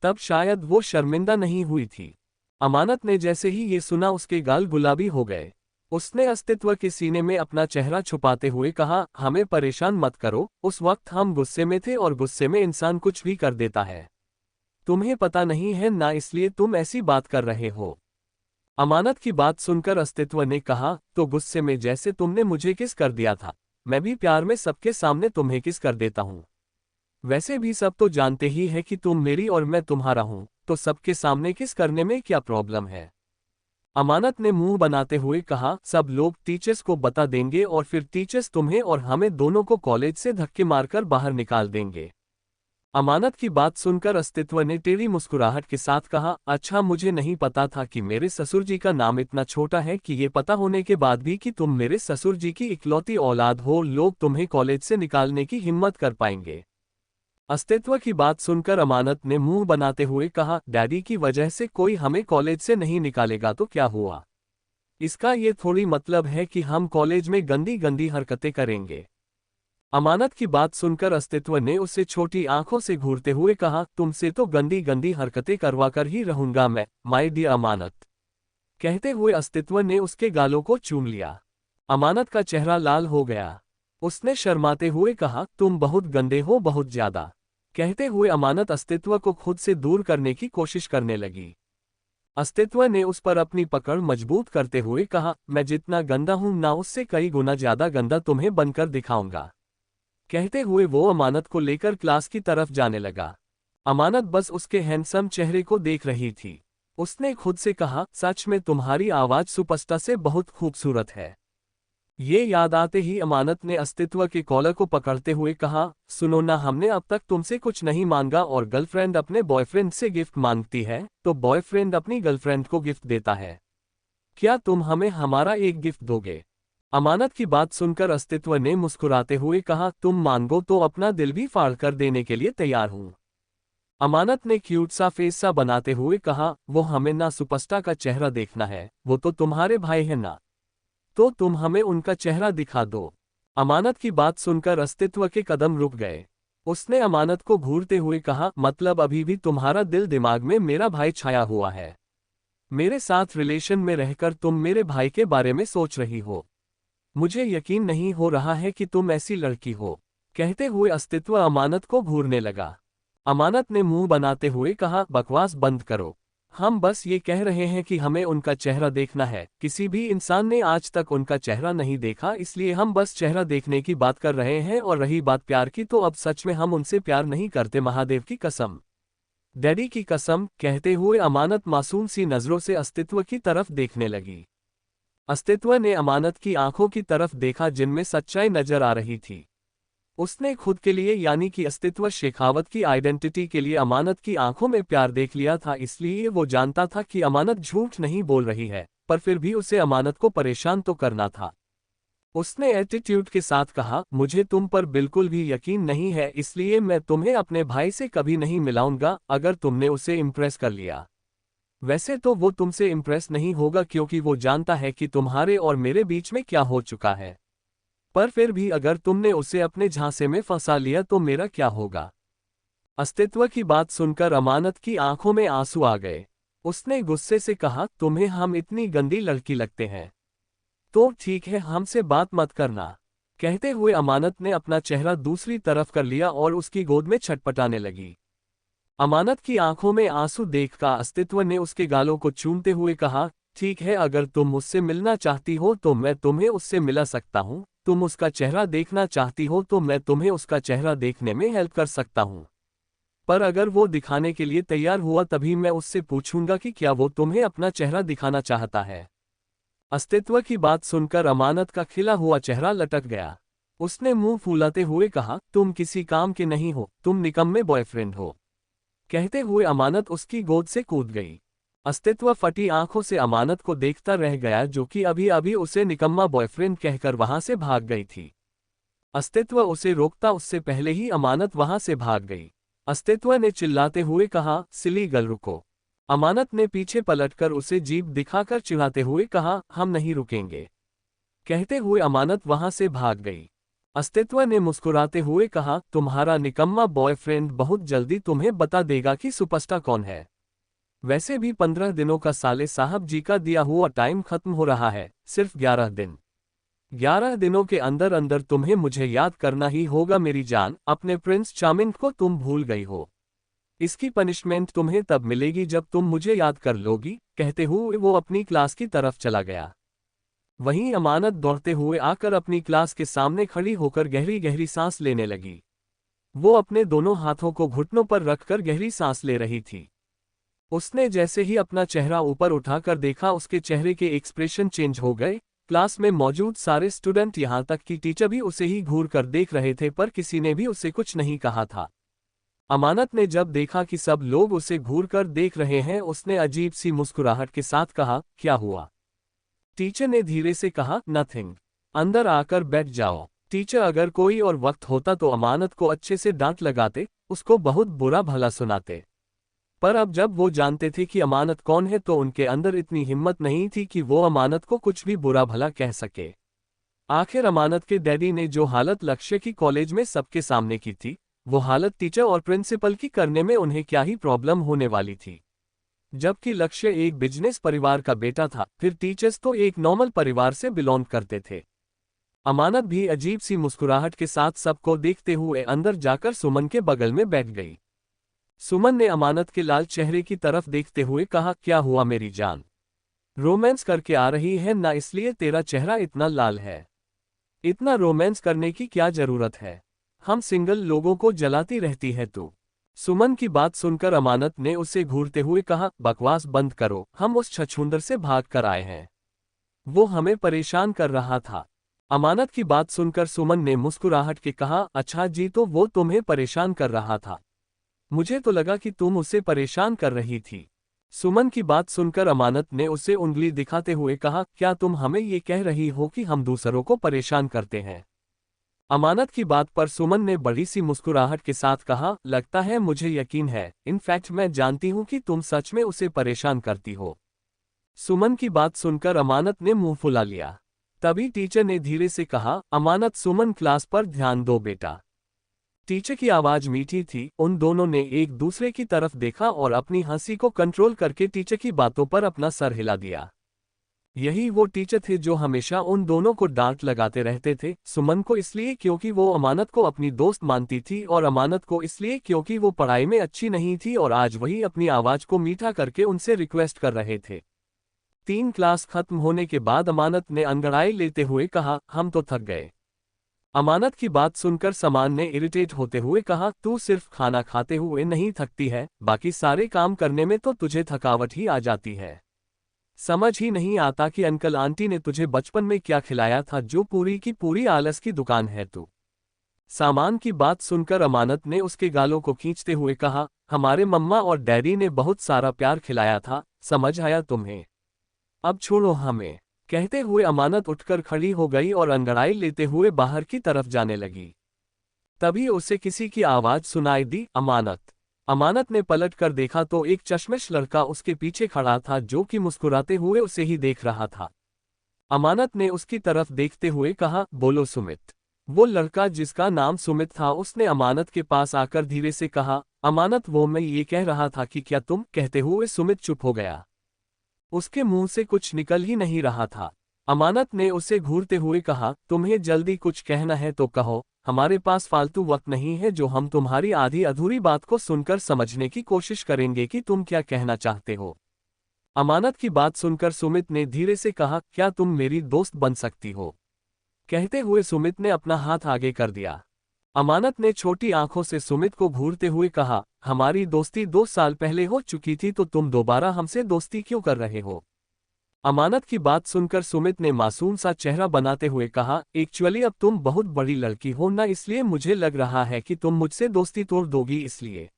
तब शायद वो शर्मिंदा नहीं हुई थी। अमानत ने जैसे ही ये सुना उसके गाल गुलाबी हो गए। उसने अस्तित्व के सीने में अपना चेहरा छुपाते हुए कहा, हमें परेशान मत करो, उस वक्त हम गुस्से में थे और गुस्से में इंसान कुछ भी कर देता है। तुम्हें पता नहीं है ना, इसलिए तुम ऐसी बात कर रहे हो। अमानत की बात सुनकर अस्तित्व ने कहा, तो गुस्से में जैसे तुमने मुझे किस कर दिया था, मैं भी प्यार में सबके सामने तुम्हें किस कर देता हूं। वैसे भी सब तो जानते ही है कि तुम मेरी और मैं तुम्हारा हूं, तो सबके सामने किस करने में क्या प्रॉब्लम है। अमानत ने मुंह बनाते हुए कहा, सब लोग टीचर्स को बता देंगे और फिर टीचर्स तुम्हें और हमें दोनों को कॉलेज से धक्के मारकर बाहर निकाल देंगे। अमानत की बात सुनकर अस्तित्व ने टेढ़ी मुस्कुराहट के साथ कहा, अच्छा, मुझे नहीं पता था कि मेरे ससुर जी का नाम इतना छोटा है कि ये पता होने के बाद भी कि तुम मेरे ससुर जी की इकलौती औलाद हो, लोग तुम्हें कॉलेज से निकालने की हिम्मत कर पाएंगे। अस्तित्व की बात सुनकर अमानत ने मुंह बनाते हुए कहा, डैडी की वजह से कोई हमें कॉलेज से नहीं निकालेगा तो क्या हुआ। इसका ये थोड़ी मतलब है कि हम कॉलेज में गंदी गंदी हरकतें करेंगे। अमानत की बात सुनकर अस्तित्व ने उसे छोटी आंखों से घूरते हुए कहा, तुमसे तो गंदी गंदी हरकतें करवा कर ही रहूंगा मैं, माय डियर अमानत। कहते हुए अस्तित्व ने उसके गालों को चूम लिया। अमानत का चेहरा लाल हो गया। उसने शर्माते हुए कहा, तुम बहुत गंदे हो, बहुत ज्यादा। कहते हुए अमानत अस्तित्व को खुद से दूर करने की कोशिश करने लगी। अस्तित्व ने उस पर अपनी पकड़ मजबूत करते हुए कहा, मैं जितना गंदा हूं ना, उससे कई गुना ज्यादा गंदा तुम्हें बनकर दिखाऊंगा। कहते हुए वो अमानत को लेकर क्लास की तरफ जाने लगा। अमानत बस उसके हैंडसम चेहरे को देख रही थी। उसने खुद से कहा, सच में तुम्हारी आवाज सुपरस्टार से बहुत खूबसूरत है। ये याद आते ही अमानत ने अस्तित्व के कॉलर को पकड़ते हुए कहा, सुनो ना, हमने अब तक तुमसे कुछ नहीं मांगा और गर्लफ्रेंड अपने बॉयफ्रेंड से गिफ्ट मांगती है तो बॉयफ्रेंड अपनी गर्लफ्रेंड को गिफ्ट देता है। क्या तुम हमें हमारा एक गिफ्ट दोगे? अमानत की बात सुनकर अस्तित्व ने मुस्कुराते हुए कहा, तुम मांगो तो अपना दिल भी फाड़ कर देने के लिए तैयार हूं। अमानत ने क्यूट सा फेस सा बनाते हुए कहा, वो हमें ना सुपरस्टार का चेहरा देखना है, वो तो तुम्हारे भाई है ना, तो तुम हमें उनका चेहरा दिखा दो। अमानत की बात सुनकर अस्तित्व के कदम रुक गए। उसने अमानत को घूरते हुए कहा, मतलब अभी भी तुम्हारा दिल दिमाग में मेरा भाई छाया हुआ है। मेरे साथ रिलेशन में रहकर तुम मेरे भाई के बारे में सोच रही हो। मुझे यकीन नहीं हो रहा है कि तुम ऐसी लड़की हो। कहते हुए अस्तित्व अमानत को घूरने लगा। अमानत ने मुंह बनाते हुए कहा, बकवास बंद करो। हम बस ये कह रहे हैं कि हमें उनका चेहरा देखना है। किसी भी इंसान ने आज तक उनका चेहरा नहीं देखा, इसलिए हम बस चेहरा देखने की बात कर रहे हैं। और रही बात प्यार की, तो अब सच में हम उनसे प्यार नहीं करते, महादेव की कसम, डैडी की कसम। कहते हुए अमानत मासूम सी नजरों से अस्तित्व की तरफ देखने लगी। अस्तित्व ने अमानत की आंखों की तरफ देखा जिनमें सच्चाई नजर आ रही थी। उसने खुद के लिए यानी कि अस्तित्व शेखावत की आइडेंटिटी के लिए अमानत की आंखों में प्यार देख लिया था, इसलिए वो जानता था कि अमानत झूठ नहीं बोल रही है, पर फिर भी उसे अमानत को परेशान तो करना था। उसने एटीट्यूड के साथ कहा, मुझे तुम पर बिल्कुल भी यकीन नहीं है, इसलिए मैं तुम्हें अपने भाई से कभी नहीं मिलाऊंगा। अगर तुमने उसे इम्प्रेस कर लिया, वैसे तो वो तुमसे इम्प्रेस नहीं होगा, क्योंकि वो जानता है कि तुम्हारे और मेरे बीच में क्या हो चुका है। पर फिर भी अगर तुमने उसे अपने झांसे में फंसा लिया तो मेरा क्या होगा। अस्तित्व की बात सुनकर अमानत की आंखों में आंसू आ गए। उसने गुस्से से कहा, तुम्हें हम इतनी गंदी लड़की लगते हैं? तो ठीक है, हमसे बात मत करना। कहते हुए अमानत ने अपना चेहरा दूसरी तरफ कर लिया और उसकी गोद में छटपटाने लगी। अमानत की आंखों में आंसू देखकर अस्तित्व ने उसके गालों को चूमते हुए कहा, ठीक है, अगर तुम मुझसे मिलना चाहती हो तो मैं तुम्हें उससे मिला सकता हूं। तुम उसका चेहरा देखना चाहती हो तो मैं तुम्हें उसका चेहरा देखने में हेल्प कर सकता हूं। पर अगर वो दिखाने के लिए तैयार हुआ तभी मैं उससे पूछूंगा कि क्या वो तुम्हें अपना चेहरा दिखाना चाहता है। अस्तित्व की बात सुनकर अमानत का खिला हुआ चेहरा लटक गया। उसने मुंह फुलाते हुए कहा, तुम किसी काम के नहीं हो, तुम निकम्मे बॉयफ्रेंड हो। कहते हुए अमानत उसकी गोद से कूद गई। अस्तित्व फटी आंखों से अमानत को देखता रह गया, जो कि अभी अभी उसे निकम्मा बॉयफ्रेंड कहकर वहां से भाग गई थी। अस्तित्व उसे रोकता उससे पहले ही अमानत वहां से भाग गई। अस्तित्व ने चिल्लाते हुए कहा, सिली गर्ल रुको। अमानत ने पीछे पलटकर उसे जीभ दिखाकर चिढ़ाते हुए कहा, हम नहीं रुकेंगे। कहते हुए अमानत वहां से भाग गई। अस्तित्व ने मुस्कुराते हुए कहा, तुम्हारा निकम्मा बॉयफ्रेंड बहुत जल्दी तुम्हें बता देगा कि सुपरस्टार कौन है। वैसे भी 15 दिनों का साले साहब जी का दिया हुआ टाइम खत्म हो रहा है, सिर्फ 11 दिन। 11 दिनों के अंदर अंदर तुम्हें मुझे याद करना ही होगा मेरी जान। अपने प्रिंस चार्मिंग को तुम भूल गई हो। इसकी पनिशमेंट तुम्हें तब मिलेगी जब तुम मुझे याद कर लोगी। कहते हुए वो अपनी क्लास की तरफ चला गया। वहीं अमानत दौड़ते हुए आकर अपनी क्लास के सामने खड़ी होकर गहरी गहरी सांस लेने लगी। वो अपने दोनों हाथों को घुटनों पर रखकर गहरी सांस ले रही थी। उसने जैसे ही अपना चेहरा ऊपर उठाकर देखा, उसके चेहरे के एक्सप्रेशन चेंज हो गए। क्लास में मौजूद सारे स्टूडेंट यहां तक कि टीचर भी उसे ही घूर कर देख रहे थे, पर किसी ने भी उसे कुछ नहीं कहा था। अमानत ने जब देखा कि सब लोग उसे घूर कर देख रहे हैं, उसने अजीब सी मुस्कुराहट के साथ कहा, क्या हुआ? टीचर ने धीरे से कहा, नथिंग। अंदर आकर बैठ जाओ। टीचर अगर कोई और वक्त होता तो अमानत को अच्छे से डांट लगाते, उसको बहुत बुरा भला सुनाते। पर अब जब वो जानते थे कि अमानत कौन है तो उनके अंदर इतनी हिम्मत नहीं थी कि वो अमानत को कुछ भी बुरा भला कह सके। आखिर अमानत के डैडी ने जो हालत लक्ष्य की कॉलेज में सबके सामने की थी, वो हालत टीचर और प्रिंसिपल की करने में उन्हें क्या ही प्रॉब्लम होने वाली थी। जबकि लक्ष्य एक बिजनेस परिवार का बेटा था, फिर टीचर्स तो एक नॉर्मल परिवार से बिलोंग करते थे। अमानत भी अजीब सी मुस्कुराहट के साथ सबको देखते हुए अंदर जाकर सुमन के बगल में बैठ गई। सुमन ने अमानत के लाल चेहरे की तरफ देखते हुए कहा, क्या हुआ मेरी जान? रोमांस करके आ रही है ना, इसलिए तेरा चेहरा इतना लाल है। इतना रोमांस करने की क्या जरूरत है? हम सिंगल लोगों को जलाती रहती है तू। सुमन की बात सुनकर अमानत ने उसे घूरते हुए कहा, बकवास बंद करो, हम उस छछूंदर से भाग कर आए हैं। वो हमें परेशान कर रहा था। अमानत की बात सुनकर सुमन ने मुस्कुराहट के कहा, अच्छा जी, तो वो तुम्हें परेशान कर रहा था? मुझे तो लगा कि तुम उसे परेशान कर रही थी। सुमन की बात सुनकर अमानत ने उसे उंगली दिखाते हुए कहा, क्या तुम हमें ये कह रही हो कि हम दूसरों को परेशान करते हैं? अमानत की बात पर सुमन ने बड़ी सी मुस्कुराहट के साथ कहा, लगता है मुझे यकीन है, इनफैक्ट मैं जानती हूं कि तुम सच में उसे परेशान करती हो। सुमन की बात सुनकर अमानत ने मुंह फुला लिया। तभी टीचर ने धीरे से कहा, अमानत सुमन क्लास पर ध्यान दो बेटा। टीचर की आवाज मीठी थी। उन दोनों ने एक दूसरे की तरफ देखा और अपनी हंसी को कंट्रोल करके टीचर की बातों पर अपना सर हिला दिया। यही वो टीचर थे जो हमेशा उन दोनों को डांट लगाते रहते थे, सुमन को इसलिए क्योंकि वो अमानत को अपनी दोस्त मानती थी और अमानत को इसलिए क्योंकि वो पढ़ाई में अच्छी नहीं थी, और आज वही अपनी आवाज को मीठा करके उनसे रिक्वेस्ट कर रहे थे। 3 क्लास खत्म होने के बाद अमानत ने अंगड़ाई लेते हुए कहा, हम तो थक गए। अमानत की बात सुनकर समान ने इरिटेट होते हुए कहा, तू सिर्फ खाना खाते हुए नहीं थकती है, बाकी सारे काम करने में तो तुझे थकावट ही आ जाती है। समझ ही नहीं आता कि अंकल आंटी ने तुझे बचपन में क्या खिलाया था जो पूरी की पूरी आलस की दुकान है तू। सामान की बात सुनकर अमानत ने उसके गालों को खींचते हुए कहा, हमारे मम्मा और डैडी ने बहुत सारा प्यार खिलाया था, समझ आया तुम्हें? अब छोड़ो हमें। कहते हुए अमानत उठकर खड़ी हो गई और अंगड़ाई लेते हुए बाहर की तरफ जाने लगी। तभी उसे किसी की आवाज सुनाई दी, अमानत। अमानत ने पलट कर देखा तो एक चश्मिश लड़का उसके पीछे खड़ा था जो कि मुस्कुराते हुए उसे ही देख रहा था। अमानत ने उसकी तरफ देखते हुए कहा, बोलो सुमित। वो लड़का जिसका नाम सुमित था उसने अमानत के पास आकर धीरे से कहा, अमानत वो मैं ये कह रहा था कि क्या तुम? कहते हुए सुमित चुप हो गया। उसके मुंह से कुछ निकल ही नहीं रहा था। अमानत ने उसे घूरते हुए कहा, तुम्हें जल्दी कुछ कहना है तो कहो, हमारे पास फालतू वक्त नहीं है जो हम तुम्हारी आधी अधूरी बात को सुनकर समझने की कोशिश करेंगे कि तुम क्या कहना चाहते हो। अमानत की बात सुनकर सुमित ने धीरे से कहा, क्या तुम मेरी दोस्त बन सकती हो? कहते हुए सुमित ने अपना हाथ आगे कर दिया। अमानत ने छोटी आंखों से सुमित को घूरते हुए कहा, हमारी दोस्ती 2 साल पहले हो चुकी थी तो तुम दोबारा हमसे दोस्ती क्यों कर रहे हो? अमानत की बात सुनकर सुमित ने मासूम सा चेहरा बनाते हुए कहा, एक्चुअली अब तुम बहुत बड़ी लड़की हो ना, इसलिए मुझे लग रहा है कि तुम मुझसे दोस्ती तोड़ दोगी इसलिए।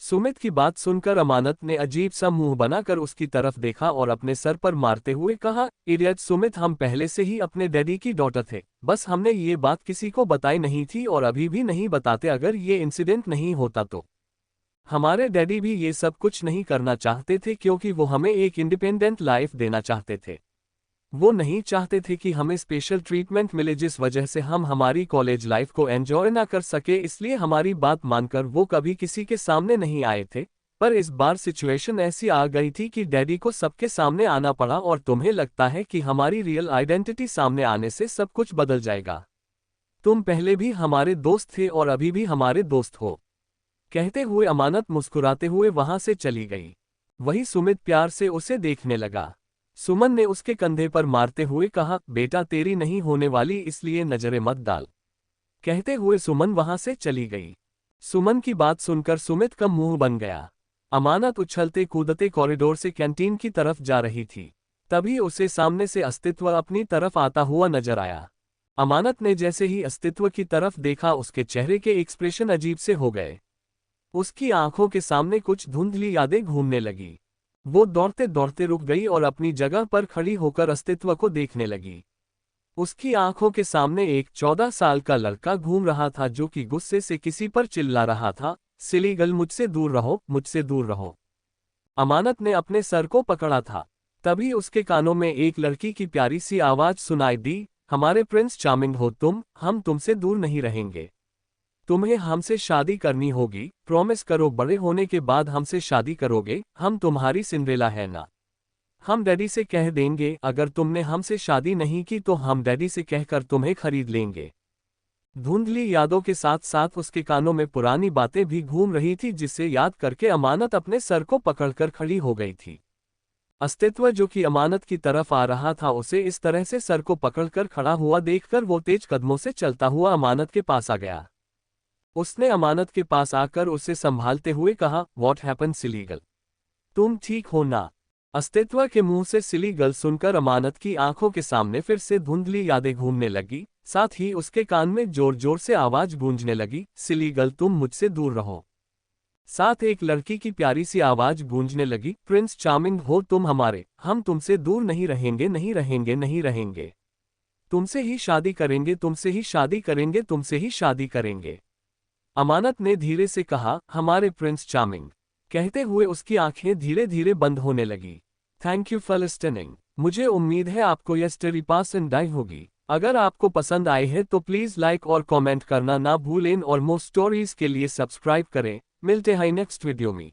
सुमित की बात सुनकर अमानत ने अजीब सा मुंह बनाकर उसकी तरफ देखा और अपने सर पर मारते हुए कहा, इडियट सुमित, हम पहले से ही अपने डैडी की डॉटर थे, बस हमने ये बात किसी को बताई नहीं थी और अभी भी नहीं बताते। अगर ये इंसिडेंट नहीं होता तो हमारे डैडी भी ये सब कुछ नहीं करना चाहते थे क्योंकि वो हमें एक इंडिपेंडेंट लाइफ देना चाहते थे। वो नहीं चाहते थे कि हमें स्पेशल ट्रीटमेंट मिले जिस वजह से हम हमारी कॉलेज लाइफ को एंजॉय ना कर सके, इसलिए हमारी बात मानकर वो कभी किसी के सामने नहीं आए थे। पर इस बार सिचुएशन ऐसी आ गई थी कि डैडी को सबके सामने आना पड़ा, और तुम्हें लगता है कि हमारी रियल आइडेंटिटी सामने आने से सब कुछ बदल जाएगा? तुम पहले भी हमारे दोस्त थे और अभी भी हमारे दोस्त हो। कहते हुए अमानत मुस्कुराते हुए वहां से चली गई। वही सुमित प्यार से उसे देखने लगा। सुमन ने उसके कंधे पर मारते हुए कहा, बेटा तेरी नहीं होने वाली इसलिए नजरें मत डाल। कहते हुए सुमन वहां से चली गई। सुमन की बात सुनकर सुमित का मुंह बन गया। अमानत उछलते कूदते कॉरिडोर से कैंटीन की तरफ जा रही थी। तभी उसे सामने से अस्तित्व अपनी तरफ आता हुआ नजर आया। अमानत ने जैसे ही अस्तित्व की तरफ देखा उसके चेहरे के एक्सप्रेशन अजीब से हो गए। उसकी आंखों के सामने कुछ धुंधली यादें घूमने लगी। वो दौड़ते दौड़ते रुक गई और अपनी जगह पर खड़ी होकर अस्तित्व को देखने लगी। उसकी आंखों के सामने एक 14 साल का लड़का घूम रहा था जो कि गुस्से से किसी पर चिल्ला रहा था, सिली गर्ल मुझसे दूर रहो, मुझसे दूर रहो। अमानत ने अपने सर को पकड़ा था। तभी उसके कानों में एक लड़की की प्यारी सी आवाज सुनाई दी, हमारे प्रिंस चार्मिंग हो तुम, हम तुमसे दूर नहीं रहेंगे। तुम्हें हमसे शादी करनी होगी, प्रॉमिस करो बड़े होने के बाद हमसे शादी करोगे, हम तुम्हारी सिंड्रेला है ना। हम डैडी से कह देंगे अगर तुमने हमसे शादी नहीं की तो हम डैडी से कहकर तुम्हें खरीद लेंगे। धुंधली यादों के साथ साथ उसके कानों में पुरानी बातें भी घूम रही थी जिसे याद करके अमानत अपने सर को पकड़कर खड़ी हो गई थी। अस्तित्व जो कि अमानत की तरफ आ रहा था उसे इस तरह से सर को पकड़कर खड़ा हुआ देखकर वो तेज कदमों से चलता हुआ अमानत के पास आ गया। उसने अमानत के पास आकर उसे संभालते हुए कहा, व्हाट हैपन सिली गर्ल, तुम ठीक हो ना? अस्तित्व के मुंह से सिली गर्ल सुनकर अमानत की आंखों के सामने फिर से धुंधली यादें घूमने लगी, साथ ही उसके कान में जोर जोर से आवाज गूंजने लगी, सिली गर्ल तुम मुझसे दूर रहो। साथ एक लड़की की प्यारी सी आवाज गूंजने लगी, प्रिंस चार्मिंग हो तुम हमारे, हम तुमसे दूर नहीं रहेंगे, नहीं रहेंगे, नहीं रहेंगे। तुमसे ही शादी करेंगे, तुमसे ही शादी करेंगे, तुमसे ही शादी करेंगे। अमानत ने धीरे से कहा, हमारे प्रिंस चार्मिंग। कहते हुए उसकी आंखें धीरे धीरे बंद होने लगी। Thank you for listening. मुझे उम्मीद है आपको यह स्टोरी पसंद आई होगी। अगर आपको पसंद आई है तो प्लीज लाइक और कमेंट करना ना भूलें और मोर स्टोरीज के लिए सब्सक्राइब करें। मिलते हैं नेक्स्ट वीडियो में।